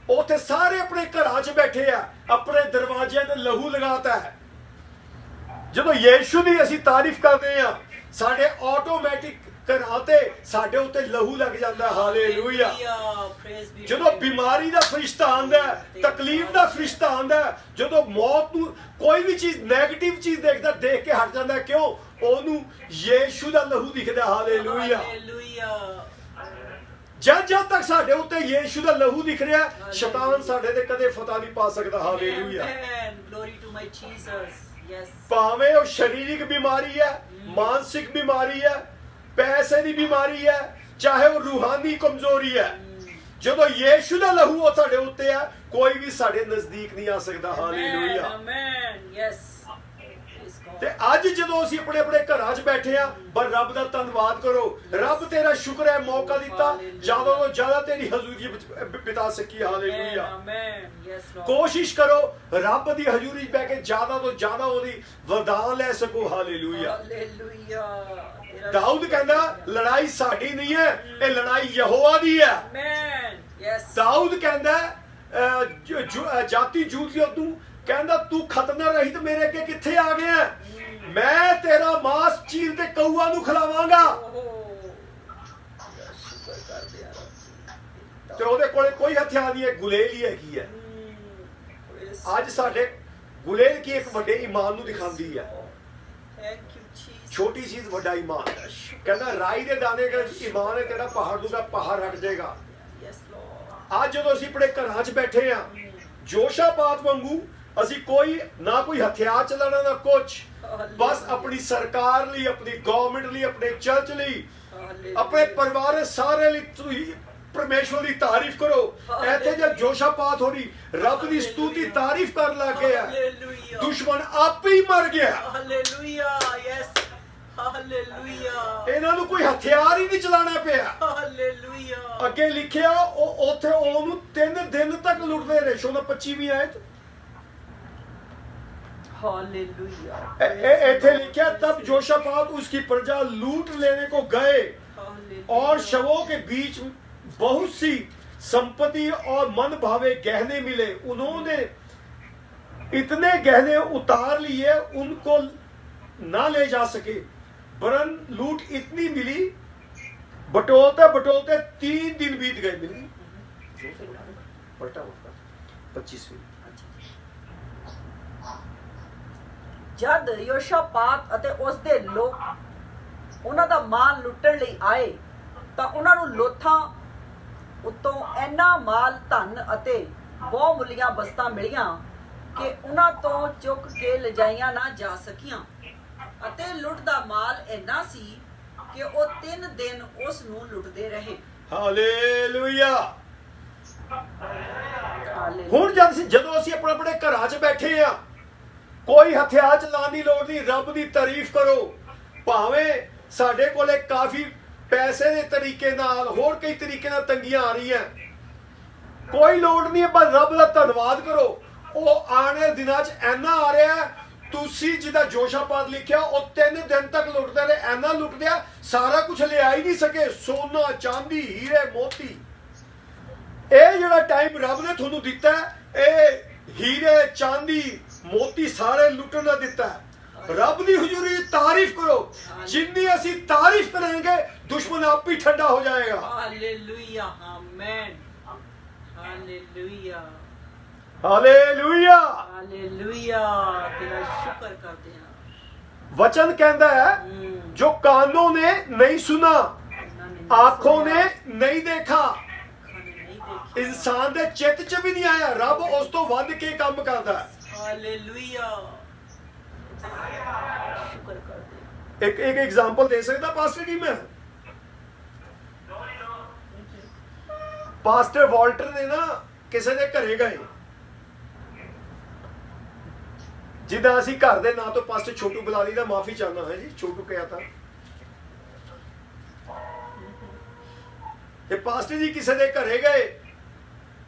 ਉੱਥੇ ਸਾਰੇ ਆਪਣੇ ਘਰਾਂ 'ਚ ਬੈਠੇ ਆ, ਆਪਣੇ ਦਰਵਾਜ਼ਿਆਂ ਤੇ ਲਹੂ ਲਗਾਤਾ ਹੈ। ਜਦੋਂ ਯੀਸ਼ੂ ਦੀ ਅਸੀਂ ਤਾਰੀਫ ਕਰਦੇ ਆ, ਸਾਡੇ ਆਟੋਮੈਟਿਕ ਘਰਾਂ ਤੇ ਸਾਡੇ ਉੱਤੇ ਲਹੂ ਲੱਗ ਜਾਂਦਾ। ਹਾਲੇਲੂਇਆ। ਜਦੋਂ ਬਿਮਾਰੀ ਦਾ ਫਰਿਸ਼ਤਾ ਆਂਦਾ, ਤਕਲੀਫ ਦਾ ਫਰਿਸ਼ਤਾ ਆਂਦਾ, ਜਦੋਂ ਮੌਤ ਨੂੰ ਕੋਈ ਵੀ ਚੀਜ਼ ਨੈਗੇਟਿਵ ਚੀਜ਼ ਦੇਖਦਾ, ਦੇਖ ਕੇ ਹਟ ਜਾਂਦਾ। ਕਿਉਂ? ਉਹਨੂੰ ਯੀਸ਼ੂ ਦਾ ਲਹੂ ਦਿਖਦਾ। ਹਾਲੇਲੂਇਆ। ਜਦ ਤੱਕ ਸਾਡੇ ਉੱਤੇ ਯੀਸ਼ੂ ਦਾ ਲਹੂ ਦਿਖ ਰਿਹਾ, ਸ਼ੈਤਾਨ ਸਾਡੇ ਤੇ ਕਦੇ ਫਤਹ ਨਹੀਂ ਪਾ ਸਕਦਾ। ਹਾਲੇਲੂਇਆ। ਭਾਵੇਂ ਉਹ ਸਰੀਰਕ ਬਿਮਾਰੀ ਹੈ, ਮਾਨਸਿਕ ਬਿਮਾਰੀ ਹੈ, ਪੈਸੇ ਦੀ ਬਿਮਾਰੀ ਹੈ, ਚਾਹੇ ਉਹ ਰੂਹਾਨੀ ਕਮਜ਼ੋਰੀ ਹੈ, ਜਦੋਂ ਯੀਸ਼ੂ ਦਾ ਲਹੂ ਉਹ ਸਾਡੇ ਉੱਤੇ ਹੈ, ਕੋਈ ਵੀ ਸਾਡੇ ਨਜ਼ਦੀਕ ਨਹੀਂ ਆ ਸਕਦਾ। ਹਾਲੇਲੂਇਆ। ਤੇ ਅੱਜ ਜਦੋਂ ਅਸੀਂ ਆਪਣੇ ਆਪਣੇ ਘਰਾਂ 'ਚ ਬੈਠੇ ਆ, ਪਰ ਰੱਬ ਦਾ ਧੰਨਵਾਦ ਕਰੋ। ਰੱਬ ਤੇਰਾ ਸ਼ੁਕਰ ਹੈ, ਮੌਕਾ ਦਿੱਤਾ ਜ਼ਿਆਦਾ ਤੋਂ ਜ਼ਿਆਦਾ ਤੇਰੀ ਹਜ਼ੂਰੀ ਬਿਤਾ ਸਕੀ। ਹਾਲੇਲੂਇਆ। ਕੋਸ਼ਿਸ਼ ਕਰੋ ਰੱਬ ਦੀ ਹਜ਼ੂਰੀ 'ਚ ਬਹਿ ਕੇ ਜ਼ਿਆਦਾ ਤੋਂ ਜ਼ਿਆਦਾ ਉਹਦੀ ਵਰਦਾਨ ਲੈ ਸਕੋ। ਹਾਲੇਲੂਇਆ। ਦਾਊਦ ਕਹਿੰਦਾ ਲੜਾਈ ਸਾਡੀ ਨਹੀਂ ਹੈ, ਇਹ ਲੜਾਈ ਯਹੋਵਾ ਦੀ ਹੈ। ਦਾਊਦ ਕਹਿੰਦਾ ਜਾਤੀ ਜੂਤੀਓ ਤੂੰ, ਕਹਿੰਦਾ ਤੂੰ ਖਤਨਾ ਰਹਿਤ ਮੇਰੇ ਅੱਗੇ ਕਿੱਥੇ ਆ ਗਿਆ? ਮੈਂ ਤੇਰਾ ਮਾਸ ਚੀਲ ਤੇ ਕਊਆ ਨੂੰ ਖਿਲਾਵਾਂਗਾ। ਤੇ ਉਹਦੇ ਕੋਲੇ ਕੋਈ ਹਥਿਆਰ ਨਹੀਂ ਹੈ, ਗੁਲੇਲ ਹੀ ਹੈਗੀ ਹੈ। ਅੱਜ ਸਾਡੇ ਗੁਲੇਲ ਕੀ ਇੱਕ ਵੱਡੇ ਈਮਾਨ ਨੂੰ ਦਿਖਾਉਂਦੀ ਹੈ। ਛੋਟੀ ਚੀਜ਼ ਵੱਡਾ ਈਮਾਨ। ਕਹਿੰਦਾ ਰਾਈ ਦੇ ਦਾਣੇ ਦਾ ਈਮਾਨ ਹੈ ਤੇਰਾ, ਪਹਾੜ ਦੂਗਾ ਪਹਾੜ ਹਟ ਜਾਏਗਾ। ਅੱਜ ਜਦੋਂ ਅਸੀਂ ਆਪਣੇ ਘਰਾਂ 'ਚ ਬੈਠੇ ਆ, ਜੋਸ਼ਾਪਾਤ ਵਾਂਗੂ ਅਸੀਂ ਕੋਈ ਹਥਿਆਰ ਚਲਾਣਾ ਨਾ ਕੁਛ, ਬਸ ਆਪਣੀ ਸਰਕਾਰ ਲਈ, ਆਪਣੀ ਗਵਰਨਮੈਂਟ ਲਈ, ਆਪਣੇ ਚਰਚ ਲਈ, ਆਪਣੇ ਪਰਿਵਾਰ ਸਾਰੇ ਲਈ ਤੁਸੀਂ ਪਰਮੇਸ਼ਵਰ ਦੀ ਤਾਰੀਫ ਕਰੋ। ਇੱਥੇ ਜੇ ਜੋਸ਼ਾਪਾਤ ਹੋ ਰਹੀ, ਰੱਬ ਦੀ ਸਤੂਤੀ ਤਾਰੀਫ ਕਰਨ ਲੱਗ ਗਿਆ, ਦੁਸ਼ਮਣ ਆਪੇ ਹੀ ਮਰ ਗਿਆ। ਇਹਨਾਂ ਨੂੰ ਕੋਈ ਹਥਿਆਰ ਹੀ ਨਹੀਂ ਚਲਾਣਾ ਪਿਆ। ਅੱਗੇ ਲਿਖਿਆ ਉਹ ਉੱਥੇ ਉਹਨੂੰ 3 ਦਿਨ ਤੱਕ ਲੁੱਟਦੇ ਰਹੇ। ਸ਼ੋਨਾ 25ਵੀਂ ਆਇਤ। ऐसे लिखा तब जोशापात उसकी प्रजा लूट लेने को गए और शवों के बीच बहुत सी संपत्ति और मन भावे गहने मिले। उन्होंने इतने गहने उतार लिए उनको ना ले जा सके, वरन लूट इतनी मिली बटोलते बटोलते 3 दिन बीत गए। मिली पलटा 25ਵੀਂ। ਜਦ ਯਹੋਸ਼ਾਪਾਤ ਅਤੇ ਉਸ ਦੇ ਲੋਕ ਉਹਨਾਂ ਦਾ ਮਾਲ ਲੁੱਟਣ ਲਈ ਆਏ, ਤਾਂ ਉਹਨਾਂ ਨੂੰ ਲੋਥਾਂ ਉੱਤੋਂ ਇੰਨਾ ਮਾਲ, ਧਨ ਅਤੇ ਬਹੁਮੁੱਲੀਆਂ ਵਸਤਾਂ ਮਿਲੀਆਂ ਕਿ ਉਹਨਾਂ ਤੋਂ ਚੁੱਕ ਕੇ ਲਿਜਾਈਆਂ ਨਾ ਜਾ ਸਕੀਆਂ। ਅਤੇ ਲੁੱਟ ਦਾ ਮਾਲ ਇੰਨਾ ਸੀ ਕਿ ਉਹ 3 ਦਿਨ ਉਸ ਨੂੰ ਲੁੱਟਦੇ ਰਹੇ। ਹਾਲੇਲੂਇਆ। ਹੁਣ ਜਦੋਂ ਅਸੀਂ ਆਪਣੇ ਘਰਾਂ 'ਚ ਬੈਠੇ ਆ, ਕੋਈ ਹਥਿਆਰ ਚਲਾਉਣ ਦੀ ਲੋੜ ਨਹੀਂ। ਰੱਬ ਦੀ ਤਾਰੀਫ ਕਰੋ। ਭਾਵੇਂ ਸਾਡੇ ਕੋਲੇ ਕਾਫੀ ਪੈਸੇ ਦੇ ਤਰੀਕੇ ਨਾਲ, ਹੋਰ ਕਈ ਤਰੀਕੇ ਨਾਲ ਤੰਗੀਆਂ ਆ ਰਹੀਆਂ, ਕੋਈ ਲੋੜ ਨਹੀਂ ਹੈ, ਪਰ ਰੱਬ ਦਾ ਧੰਨਵਾਦ ਕਰੋ। ਉਹ ਆਉਣੇ ਦਿਨਾਂ 'ਚ ਐਨਾ ਆ ਰਿਹਾ, ਤੁਸੀਂ ਜਿਹਦਾ ਜੋਸ਼ਾਪਾਤ ਲਿਖਿਆ ਉਹ 3 ਦਿਨ ਤੱਕ ਲੁੱਟਦੇ ਰਹੇ। ਐਨਾ ਲੁੱਟਦਿਆ ਸਾਰਾ ਕੁਝ ਲਿਆ ਹੀ ਨਹੀਂ ਸਕੇ, ਸੋਨਾ, ਚਾਂਦੀ, ਹੀਰੇ, ਮੋਤੀ। ਇਹ ਜਿਹੜਾ ਟਾਈਮ ਰੱਬ ਨੇ ਤੁਹਾਨੂੰ ਦਿੱਤਾ, ਇਹ ਹੀਰੇ, ਚਾਂਦੀ, ਮੋਤੀ ਸਾਰੇ ਲੁੱਟਣ ਦਾ ਦਿੱਤਾ। ਰੱਬ ਦੀ ਹਜ਼ੂਰੀ ਦੀ ਤਾਰੀਫ ਕਰੋ। ਜਿੰਨੀ ਅਸੀਂ ਤਾਰੀਫ ਕਰਾਂਗੇ, ਦੁਸ਼ਮਣ ਆਪ ਹੀ ਠੰਡਾ ਹੋ ਜਾਏਗਾ। Hallelujah. Amen. Hallelujah. Hallelujah. Hallelujah. ਤੇਰਾ ਸ਼ੁਕਰ ਕਰਦੇ ਹਾਂ। वचन कहता है जो कानों ने नहीं सुना, आंखों ने नहीं देखा, इंसान दे चित च भी नहीं आया, रब उस तो वध के काम करता है। हालेलुया। एक एग्जांपल दे सकता पास्टर जी मैं? पास्टर वॉल्टर ने ना किसी के घरे गए, जिदा असी घर दे ना तो पास्टर छोटू बुला ली, माफी चाहना है जी, छोटू कहा था। ते पास्टर जी किसी के घरे गए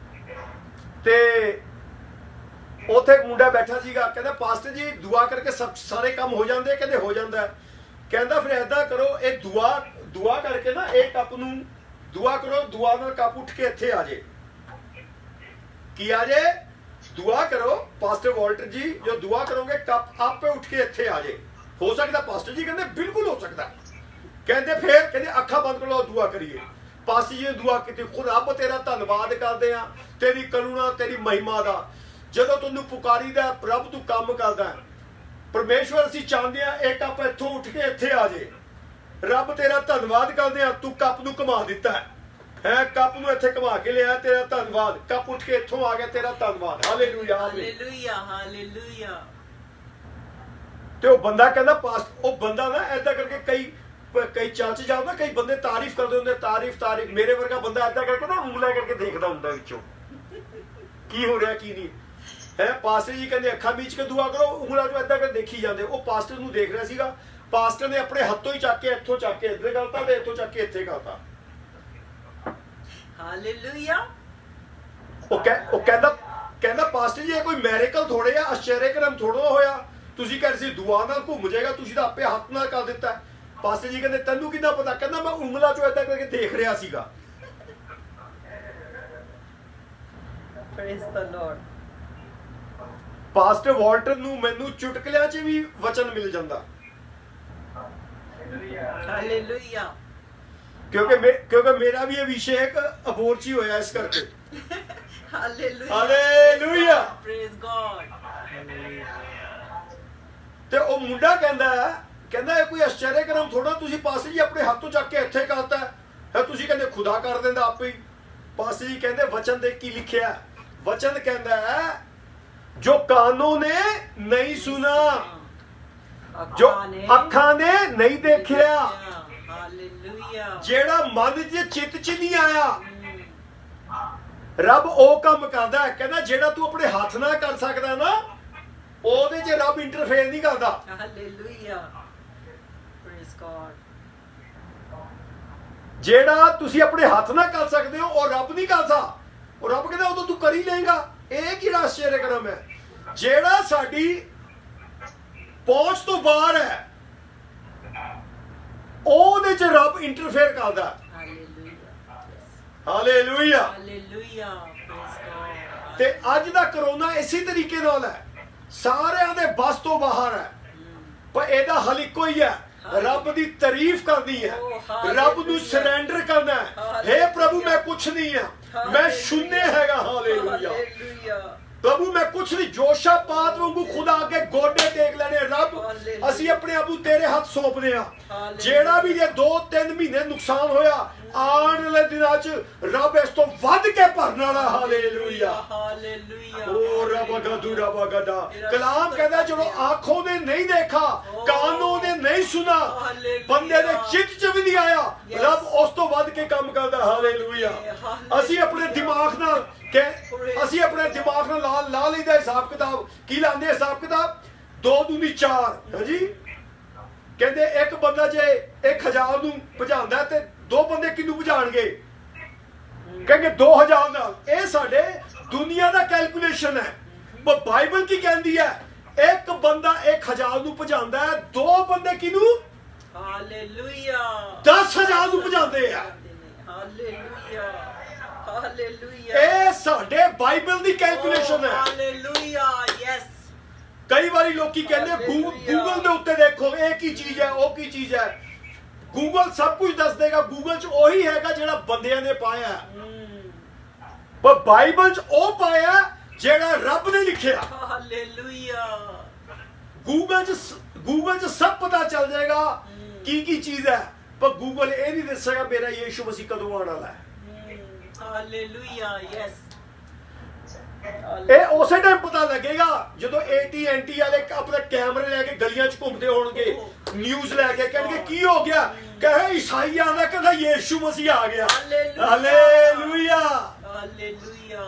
ते उथे मुंडा बैठा सीगा, कहता पास्टर जी दुआ करके सब सारे काम हो जाते, कहते हो जाता है। कहता फिर ऐदा करो, ये दुआ करके ना एक कप नूं दुआ करो, दुआ नाल कप उठ के इत्थे आ जाए। की आ जाए? दुआ करो पास्टर वॉल्टर जी, जो दुआ करोगे कप आपे उठ के इत्थे आ जाए। हो सकता पास्टर जी कहते बिल्कुल हो सकता। ਕਹਿੰਦੇ ਫਿਰ ਕਹਿੰਦੇ ਅੱਖਾਂ ਬੰਦ ਕਰੋ ਦੁਆ ਕਰੀਏ। ਪਾਸੀ ਜੀ ਨੇ ਦੁਆ ਕੀਤੀ, ਖੁਦਾ ਰੱਬ ਤੇਰਾ ਧੰਨਵਾਦ ਕਰਦੇ ਆ ਤੇਰੀ ਕਰੁਣਾ ਤੇਰੀ ਮਹਿਮਾ ਦਾ। ਜਦੋਂ ਤੈਨੂੰ ਪੁਕਾਰੀਦਾ ਪ੍ਰਭ ਤੂੰ ਕੰਮ ਕਰਦਾ। ਪਰਮੇਸ਼ਵਰ ਅਸੀਂ ਚਾਹੁੰਦੇ ਆ ਇਹ ਕੱਪ ਇੱਥੋਂ ਉੱਠ ਕੇ ਇੱਥੇ ਆ ਜੇ। ਰੱਬ ਤੇਰਾ ਧੰਨਵਾਦ ਕਰਦੇ ਆ ਤੂੰ ਕੱਪ ਨੂੰ ਘੁਮਾ ਦਿੱਤਾ ਹੈ ਕੱਪ ਨੂੰ ਇੱਥੇ ਘੁਮਾ ਕੇ ਲਿਆ, ਤੇਰਾ ਧੰਨਵਾਦ। ਕੱਪ ਉੱਠ ਕੇ ਇੱਥੋਂ ਆ ਗਿਆ, ਤੇਰਾ ਧੰਨਵਾਦ। Hallelujah hallelujah hallelujah. ਤੇ ਉਹ ਬੰਦਾ ਕਹਿੰਦਾ ਉਹ ਬੰਦਾ ਨਾ ਏਦਾਂ ਕਰਕੇ ਕਈ ਚਰਚ ਜਾਂਦਾ, ਕਈ ਬੰਦੇ ਤਾਰੀਫ ਕਰਦੇ ਹੁੰਦੇ, ਤਾਰੀਫ। ਮੇਰੇ ਵਰਗਾ ਬੰਦਾ ਏਦਾਂ ਕਰਕੇ ਨਾ ਉਂਗਲਾਂ ਕਰਕੇ ਦੇਖਦਾ ਹੁੰਦਾ ਵਿੱਚੋਂ ਕੀ ਹੋ ਰਿਹਾ ਕੀ ਨਹੀਂ ਹੈ। ਪਾਸਟਰ ਜੀ ਕਹਿੰਦੇ ਅੱਖਾਂ ਮੀਚ ਕੇ ਦੁਆ ਕਰੋ, ਉਂਗਲਾਂ ਚੋਂ ਏਦਾਂ ਕਰਕੇ ਦੇਖੀ ਜਾਂਦੇ। ਉਹ ਪਾਸਟਰ ਨੂੰ ਦੇਖ ਰਿਹਾ ਸੀਗਾ, ਪਾਸਟਰ ਨੇ ਆਪਣੇ ਹੱਥੋਂ ਹੀ ਚੱਕ ਕੇ ਇੱਥੋਂ ਚੱਕ ਕੇ ਇੱਧਰ ਕਰਤਾ ਤੇ ਇੱਥੋਂ ਚੱਕ ਕੇ ਇੱਥੇ ਕਰਤਾ। ਹਾਲੇਲੂਇਆ। ਉਹ ਕਹਿੰਦਾ ਪਾਸਟਰ ਜੀ ਇਹ ਕੋਈ ਮੈਰੀਕਲ ਥੋੜੇ ਆ, ਆਸ਼ਚਰਯਕਰਮ ਥੋੜਾ ਹੋਇਆ। ਤੁਸੀਂ ਕਹਿੰਦੇ ਸੀ ਦੁਆ ਨਾਲ ਘੁੰਮ ਜਾਏਗਾ, ਤੁਸੀਂ ਤਾਂ ਆਪੇ ਹੱਥ ਨਾਲ ਕਰ ਦਿੱਤਾ। ਪਾਸਟਰ ਜੀ ਕਹਿੰਦੇ ਤੈਨੂੰ ਕਿੰਨਾ ਪਤਾ? ਕਹਿੰਦਾ ਮੈਂ ਉਂਗਲਾਂ ਚੋਂ ਏਦਾਂ ਕਰਕੇ ਦੇਖ ਰਿਹਾ ਸੀਗਾ। Praise the Lord. Pastor Walter ਨੂੰ ਮੈਨੂੰ ਚੁਟਕਲਿਆਂ 'ਚ ਵੀ ਵਚਨ ਮਿਲ ਜਾਂਦਾ ਹਾਲੇਲੂਇਆ। ਕਿਉਂਕਿ ਮੇਰਾ ਵੀ ਅਭਿਸ਼ੇਕ ਅਬੋਰਚੀ ਹੋਇਆ ਇਸ ਕਰਕੇ। Hallelujah hallelujah. Praise god. ਤੇ ਉਹ ਮੁੰਡਾ ਕਹਿੰਦਾ ਇਹ ਕੋਈ ਆਸ਼ਚਰਯਕਰਮ ਥੋੜਾ, ਤੁਸੀਂ ਪਾਸਟਰ ਜੀ ਆਪਣੇ ਹੱਥੋਂ ਚੱਕ ਕੇ ਇੱਥੇ ਕਰਤਾ ਹੈ, ਤੁਸੀਂ ਕਹਿੰਦੇ ਖੁਦਾ ਕਰ ਦਿੰਦਾ ਆਪੇ ਹੀ। ਪਾਸਟਰ ਜੀ ਕਹਿੰਦੇ ਵਚਨ ਦੇ ਕੀ ਲਿਖਿਆ? ਵਚਨ ਕਹਿੰਦਾ ਹੈ ਜੋ ਕਾਨੋਂ ਨੇ ਨਹੀਂ ਸੁਨਾ, ਜੋ ਅੱਖਾਂ ਨੇ ਨਹੀਂ ਦੇਖਿਆ, ਹਾਲੇਲੂਇਆ, ਜਿਹੜਾ ਮਨ 'ਚ ਚਿੱਤ 'ਚ ਨਹੀਂ ਆਇਆ, ਰੱਬ ਉਹ ਕੰਮ ਕਰਦਾ। ਕਹਿੰਦਾ ਜਿਹੜਾ ਤੂੰ ਆਪਣੇ ਹੱਥ ਨਾਲ ਕਰ ਸਕਦਾ ਨਾ, ਉਹਦੇ 'ਚ ਰੱਬ ਇੰਟਰਫੇਅਰ ਨਹੀਂ ਕਰਦਾ। Hallelujah praise god. ਜਿਹੜਾ ਤੁਸੀਂ ਆਪਣੇ ਹੱਥ ਨਾਲ ਕਰ ਸਕਦੇ ਹੋ ਉਹ ਰੱਬ ਨਹੀਂ ਕਰਦਾ। ਉਹ ਰੱਬ ਕਹਿੰਦਾ ਉਦੋਂ ਤੂੰ ਕਰ ਹੀ ਲਏਗਾ। ਇਹ ਕਿਹੜਾ ਆਸ਼ਚਰਯਕਰਮ ਹੈ? ਜਿਹੜਾ ਸਾਡੀ ਪਹੁੰਚ ਤੋਂ ਬਾਹਰ ਹੈ ਉਹਦੇ 'ਚ ਰੱਬ ਇੰਟਰਫੇਅਰ ਕਰਦਾ। Hallelujah hallelujah praise god. ਤੇ ਅੱਜ ਦਾ ਕਰੋਨਾ ਇਸੇ ਤਰੀਕੇ ਨਾਲ ਹੈ, ਸਾਰਿਆਂ ਦੇ ਬਸ ਤੋਂ ਬਾਹਰ ਹੈ, ਪਰ ਇਹਦਾ ਹੱਲ ਇੱਕੋ ਹੀ ਹੈ, ਰੱਬ ਦੀ ਤਾਰੀਫ ਕਰਨੀ ਹੈ, ਰੱਬ ਨੂੰ ਸਰੈਂਡਰ ਕਰਨਾ ਹੈ। ਹੇ ਪ੍ਰਭੂ ਮੈਂ ਕੁਛ ਨਹੀਂ ਹਾਂ, ਮੈਂ ਸ਼ੂન્ય ਹੈਗਾ। ਹਾਲੇਲੂਇਆ। ਪ੍ਰਭੂ ਮੈਂ ਕੁਛ ਨਹੀਂ। ਜੋਸ਼ਾਪਾਤ ਵਾਂਗੂ ਖੁਦਾ ਅੱਗੇ ਗੋਡੇ ਟੇਕ ਲੈਣੇ। ਰੱਬ ਅਸੀਂ ਆਪਣੇ ਆਪ ਨੂੰ ਤੇਰੇ ਹੱਥ ਸੌਂਪਦੇ ਆ। ਜਿਹੜਾ ਵੀ ਇਹ 2-3 ਮਹੀਨੇ ਨੁਕਸਾਨ ਹੋਇਆ, ਆਉਣ ਵਾਲੇ ਦਿਨਾਂ 'ਚ ਰੱਬ ਇਸ ਤੋਂ ਵੱਧ ਕੇ ਭਰਨ ਵਾਲਾ। Hallelujah hallelujah. ਓ ਰੱਬ ਗਦੂਰਾ ਬਗਦਾ। ਕਲਾਮ ਕਹਿੰਦਾ ਜਦੋਂ ਆਂਖੋਂ ਨੇ ਨਹੀਂ ਦੇਖਾ, ਕਾਨੋਂ ਨੇ ਨਹੀਂ ਸੁਨਾ, ਬੰਦੇ ਦੇ ਚਿੱਤ 'ਚ ਵੀ ਨਹੀਂ ਆਇਆ, ਰੱਬ ਉਸ ਤੋਂ ਵੱਧ ਕੇ ਕੰਮ ਕਰਦਾ। ਹਾਲੇਲੂਇਆ। ਅਸੀਂ ਆਪਣੇ ਦਿਮਾਗ ਨਾਲ ਲਾ ਲਈਦਾ ਹਿਸਾਬ ਕਿਤਾਬ। ਕੀ ਲਾਉਂਦੇ ਹਿਸਾਬ ਕਿਤਾਬ? 2 ਦੂਣੀ 4। ਹਾਂਜੀ ਕਹਿੰਦੇ ਇੱਕ ਬੰਦਾ ਜੇ 1000 ਨੂੰ ਭਜਾਉਂਦਾ ਤੇ 2 ਬੰਦੇ ਕਿਹਨੂੰ ਭਜਾਣਗੇ? ਕਹਿੰਗੇ 2000 ਨਾਲ। ਇਹ ਸਾਡੇ ਦੁਨੀਆ ਦਾ ਕੈਲਕੂਲੇਸ਼ਨ ਹੈ। ਪਰ ਬਾਈਬਲ ਕੀ ਕਹਿੰਦੀ ਹੈ? ਇੱਕ ਬੰਦਾ 1000 ਨੂੰ ਭਜਾਉਂਦਾ ਹੈ, 2 ਬੰਦੇ ਕਿਹਨੂੰ? ਹਾਲੇਲੂਇਆ 10,000 ਨੂੰ ਭਜਾਉਂਦੇ ਆ। Hallelujah hallelujah. ਇਹ ਸਾਡੇ ਬਾਈਬਲ ਦੀ ਕੈਲਕੂਲੇਸ਼ਨ ਹੈ। Hallelujah yes. ਕਈ ਵਾਰੀ ਲੋਕੀ ਕਹਿੰਦੇ ਗੂਗਲ ਦੇ ਉੱਤੇ ਦੇਖੋ ਇਹ ਕੀ ਚੀਜ਼ ਹੈ, ਉਹ ਕੀ ਚੀਜ਼ ਹੈ। ਗੂਗਲ ਸਭ ਕੁਝ ਦੱਸ ਦੇਗਾ। ਗੂਗਲ 'ਚ ਉਹੀ ਹੈਗਾ ਜਿਹੜਾ ਬੰਦਿਆਂ ਨੇ ਪਾਇਆ, ਪਰ ਬਾਈਬਲ 'ਚ ਉਹ ਪਾਇਆ ਜਿਹੜਾ ਰੱਬ ਨੇ ਲਿਖਿਆ। ਹਾਲੇਲੂਇਆ। ਗੂਗਲ 'ਚ ਸਭ ਪਤਾ ਚੱਲ ਜਾਏਗਾ ਕੀ ਚੀਜ਼ ਹੈ, ਪਰ ਗੂਗਲ ਇਹ ਨਹੀਂ ਦੱਸੇਗਾ ਮੇਰਾ ਯੀਸ਼ੂ ਮਸੀਹ ਕਦੋਂ ਆਉਣ ਵਾਲਾ ਹੈ। Hallelujah yes. ਇਹ ਉਸੇ ਟਾਈਮ ਪਤਾ ਲੱਗੇਗਾ ਜਦੋਂ AT&T ਵਾਲੇ ਆਪਣੇ ਕੈਮਰੇ ਲੈ ਕੇ ਗਲੀਆਂ 'ਚ ਘੁੰਮਦੇ ਹੋਣਗੇ, ਨਿਊਜ਼ ਲੈ ਕੇ ਕਹਿਣਗੇ ਕੀ ਹੋ ਗਿਆ? ਕਹੇ ਈਸਾਈਆਂ ਦਾ ਕਹਿੰਦਾ ਯੀਸ਼ੂ ਮਸੀਹ ਆ ਗਿਆ। Hallelujah hallelujah.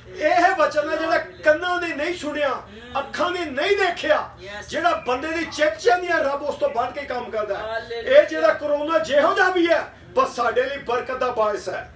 ਇਹ ਵਚਨ ਹੈ ਜਿਹੜਾ ਕੰਨਾਂ ਨੇ ਨਹੀਂ ਸੁਣਿਆ, ਅੱਖਾਂ ਨੇ ਨਹੀਂ ਦੇਖਿਆ, ਜਿਹੜਾ ਬੰਦੇ ਦੀ ਚਿੱਤ 'ਚ ਨਹੀਂ, ਰੱਬ ਉਸ ਤੋਂ ਵੱਧ ਕੇ ਕੰਮ ਕਰਦਾ। ਇਹ ਜਿਹੜਾ ਕਰੋਨਾ ਜਿਹੋ ਜਿਹਾ ਵੀ ਹੈ, ਬਸ ਸਾਡੇ ਲਈ ਬਰਕਤ ਦਾ ਬਾਇਸ ਹੈ।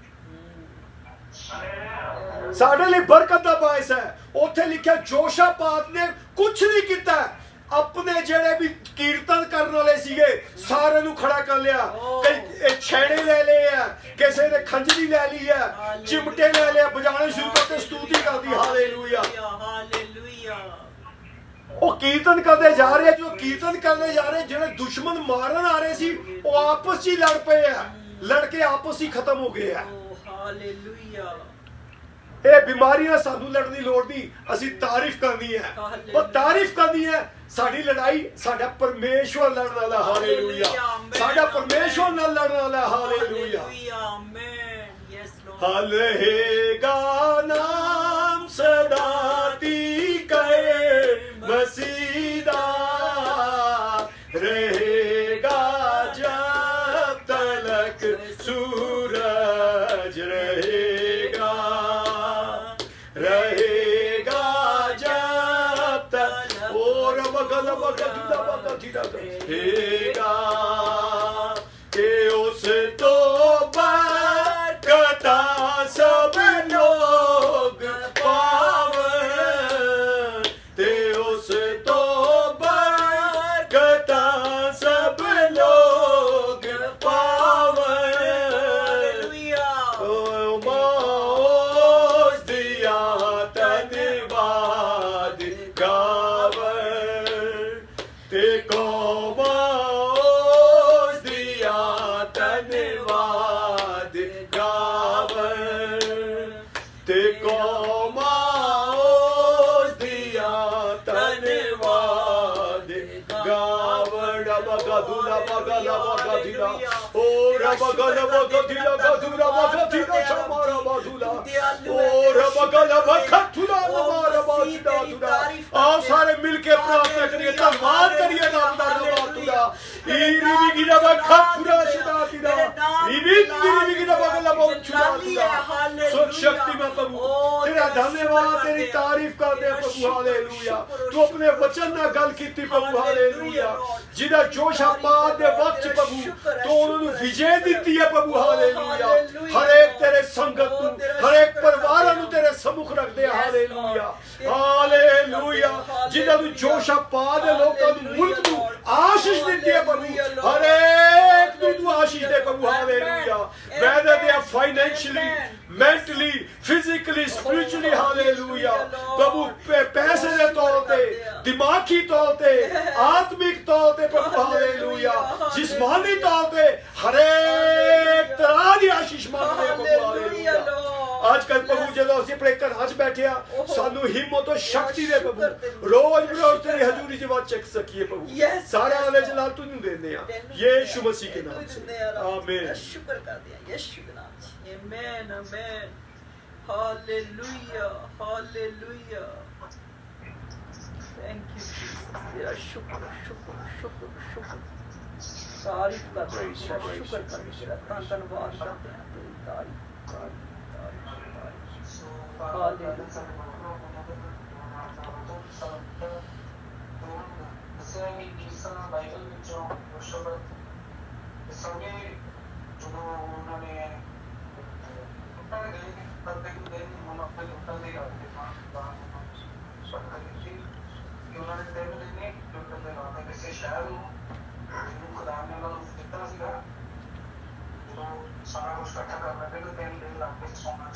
ਸਾਡੇ ਲਈ ਬਰਕਤ ਦਾ ਬਾਇਸ ਹੈ। ਉੱਥੇ ਲਿਖਿਆ ਜੋਸ਼ਾਪਾਤ ਨੇ ਕੁਛ ਨਹੀਂ ਕੀਤਾ, ਆਪਣੇ ਜਿਹੜੇ ਵੀ ਕੀਰਤਨ ਕਰਨ ਵਾਲੇ ਸੀਗੇ ਸਾਰਿਆਂ ਨੂੰ ਖੜਾ ਕਰ ਲਿਆ। ਕਈ ਛੇੜੇ ਲੈ ਲਏ ਆ, ਕਿਸੇ ਨੇ ਖੰਜਰੀ ਲੈ ਲਈ ਆ, ਚਿਮਟੇ ਲੈ ਲਿਆ, ਬਜਾਣੇ ਸ਼ੁਰੂ ਕਰਤੇ, ਸਤੂਤੀ ਕਰਦੀ। ਹਾਲੇਲੂਇਆ ਹਾਲੇਲੂਇਆ ਉਹ ਕੀਰਤਨ ਕਰਦੇ ਜਾ ਰਹੇ, ਜੋ ਕੀਰਤਨ ਕਰਦੇ ਜਾ ਰਹੇ, ਜਿਹੜੇ ਦੁਸ਼ਮਣ ਮਾਰਨ ਆ ਰਹੇ ਸੀ ਉਹ ਆਪਸ 'ਚ ਹੀ ਲੜ ਪਏ ਆ, ਲੜ ਕੇ ਆਪਸ ਹੀ ਖਤਮ ਹੋ ਗਏ ਆ। ਹਾਲੇਲੂਇਆ। ਇਹ ਬਿਮਾਰੀਆਂ ਸਾਨੂੰ ਲੜਨ ਦੀ ਲੋੜ ਨਹੀਂ, ਅਸੀਂ ਤਾਰੀਫ ਕਰਨੀ ਹੈ। ਉਹ ਤਾਰੀਫ ਕਰਨੀ ਹੈ। ਸਾਡੀ ਲੜਾਈ ਸਾਡਾ ਪਰਮੇਸ਼ਵਰ ਲੜਨ ਵਾਲਾ। ਹਾਲੇਲੂਇਆ। ਸਾਡਾ ਪਰਮੇਸ਼ਵਰ ਨਾਲ ਲੜਨ ਵਾਲਾ। ਹਾਲੇਲੂਇਆ। हाल रहेगा नाम सदा तीकर मसीदा, रहेगा जब तलक सूरज रहेगा, रहेगा जब तक और बगल रहेगा के उस तो बरकता सब लोग पावन, ते उस तो बरकता सब लोग पावन। ओ मौज दिया धन्यवाद गावन, ते को मौज दिया धन्यवाद गावन, ते को मौज दिया धन्यवाद गावन। बगदुला बगला बगदिला ओ रबगला बगदिला गदुला बगदिला शमारा बगदुला ओ रबगला बगथुला हमारा बगदिला दुला। आओ सारे मिलके प्रार्थना करिए, धन्यवाद करिए नाम दा रबगदुला ईरी बिगिरा बगथुला शिदा दिला ईरी बिगिरा बगला बगथुला दिला। सुख शक्ति में प्रभु तेरा धन्यवाद, तेरी तारीफ करते हैं प्रभु। हालेलुया। तू अपने वचन ना गल कीती प्रभु। हालेलुया। जिदा जोशापात दे वक्त प्रभु तो उन्होंने विजय दी है प्रभु। हालेलुया। हर एक तेरे संगत नू, हर एक परिवार नू तेरे सम्मुख रख दे। हालेलुया। हालेलुया। जिदा तू जोशापात दे लोकां नू मुल्क नू आशीष दी है प्रभु। हर एक नू तू आशीष दे प्रभु। Hallelujah. whether they are financially, mentally, physically, spiritually, hallelujah प्रभु, पैसे के तौर पे, दिमागी तौर पे, आत्मिक तौर पे प्रभु। हालेलुया। जिस्मानी तौर पे हर एक तरह की आशीष मांगते हैं प्रभु। हालेलुया। आजकल प्रभु जब ਅਸੀਂ ਆਪਣੇ ਘਰਾਂ 'ਚ ਬੈਠਿਆ ਸਾਨੂੰ ਹਿੰਮਤ और शक्ति दे प्रभु, रोज रोज तेरी हजूरी च बात चख सकिए प्रभु। सारा आले जलाल तुझे देने आ यीशु मसीह के नाम से आमीन। शुक्र करते हैं यीशु के नाम से। आमीन आमीन। Hallelujah hallelujah. Thank you Jesus. तेरा शुक्र शुक्र शुक्र शुक्र। तारीफ करते हैं, शुक्र करते हैं, तेरा धन्यवाद करते हैं, तेरी तारीफ तारीफ तारीफ हालेलुया। बाइबल ਵਿੱਚੋਂ ਸ਼ਬਦ ਸਮੇਂ ਜਦੋਂ ਉਹਨਾਂ ਨੇ ਉੱਟਣ ਦੇ ਬੰਦੇ ਨੂੰ ਮਨ ਆਪਣੇ ਉੱਟਣ ਦੇ ਕਰਦੇ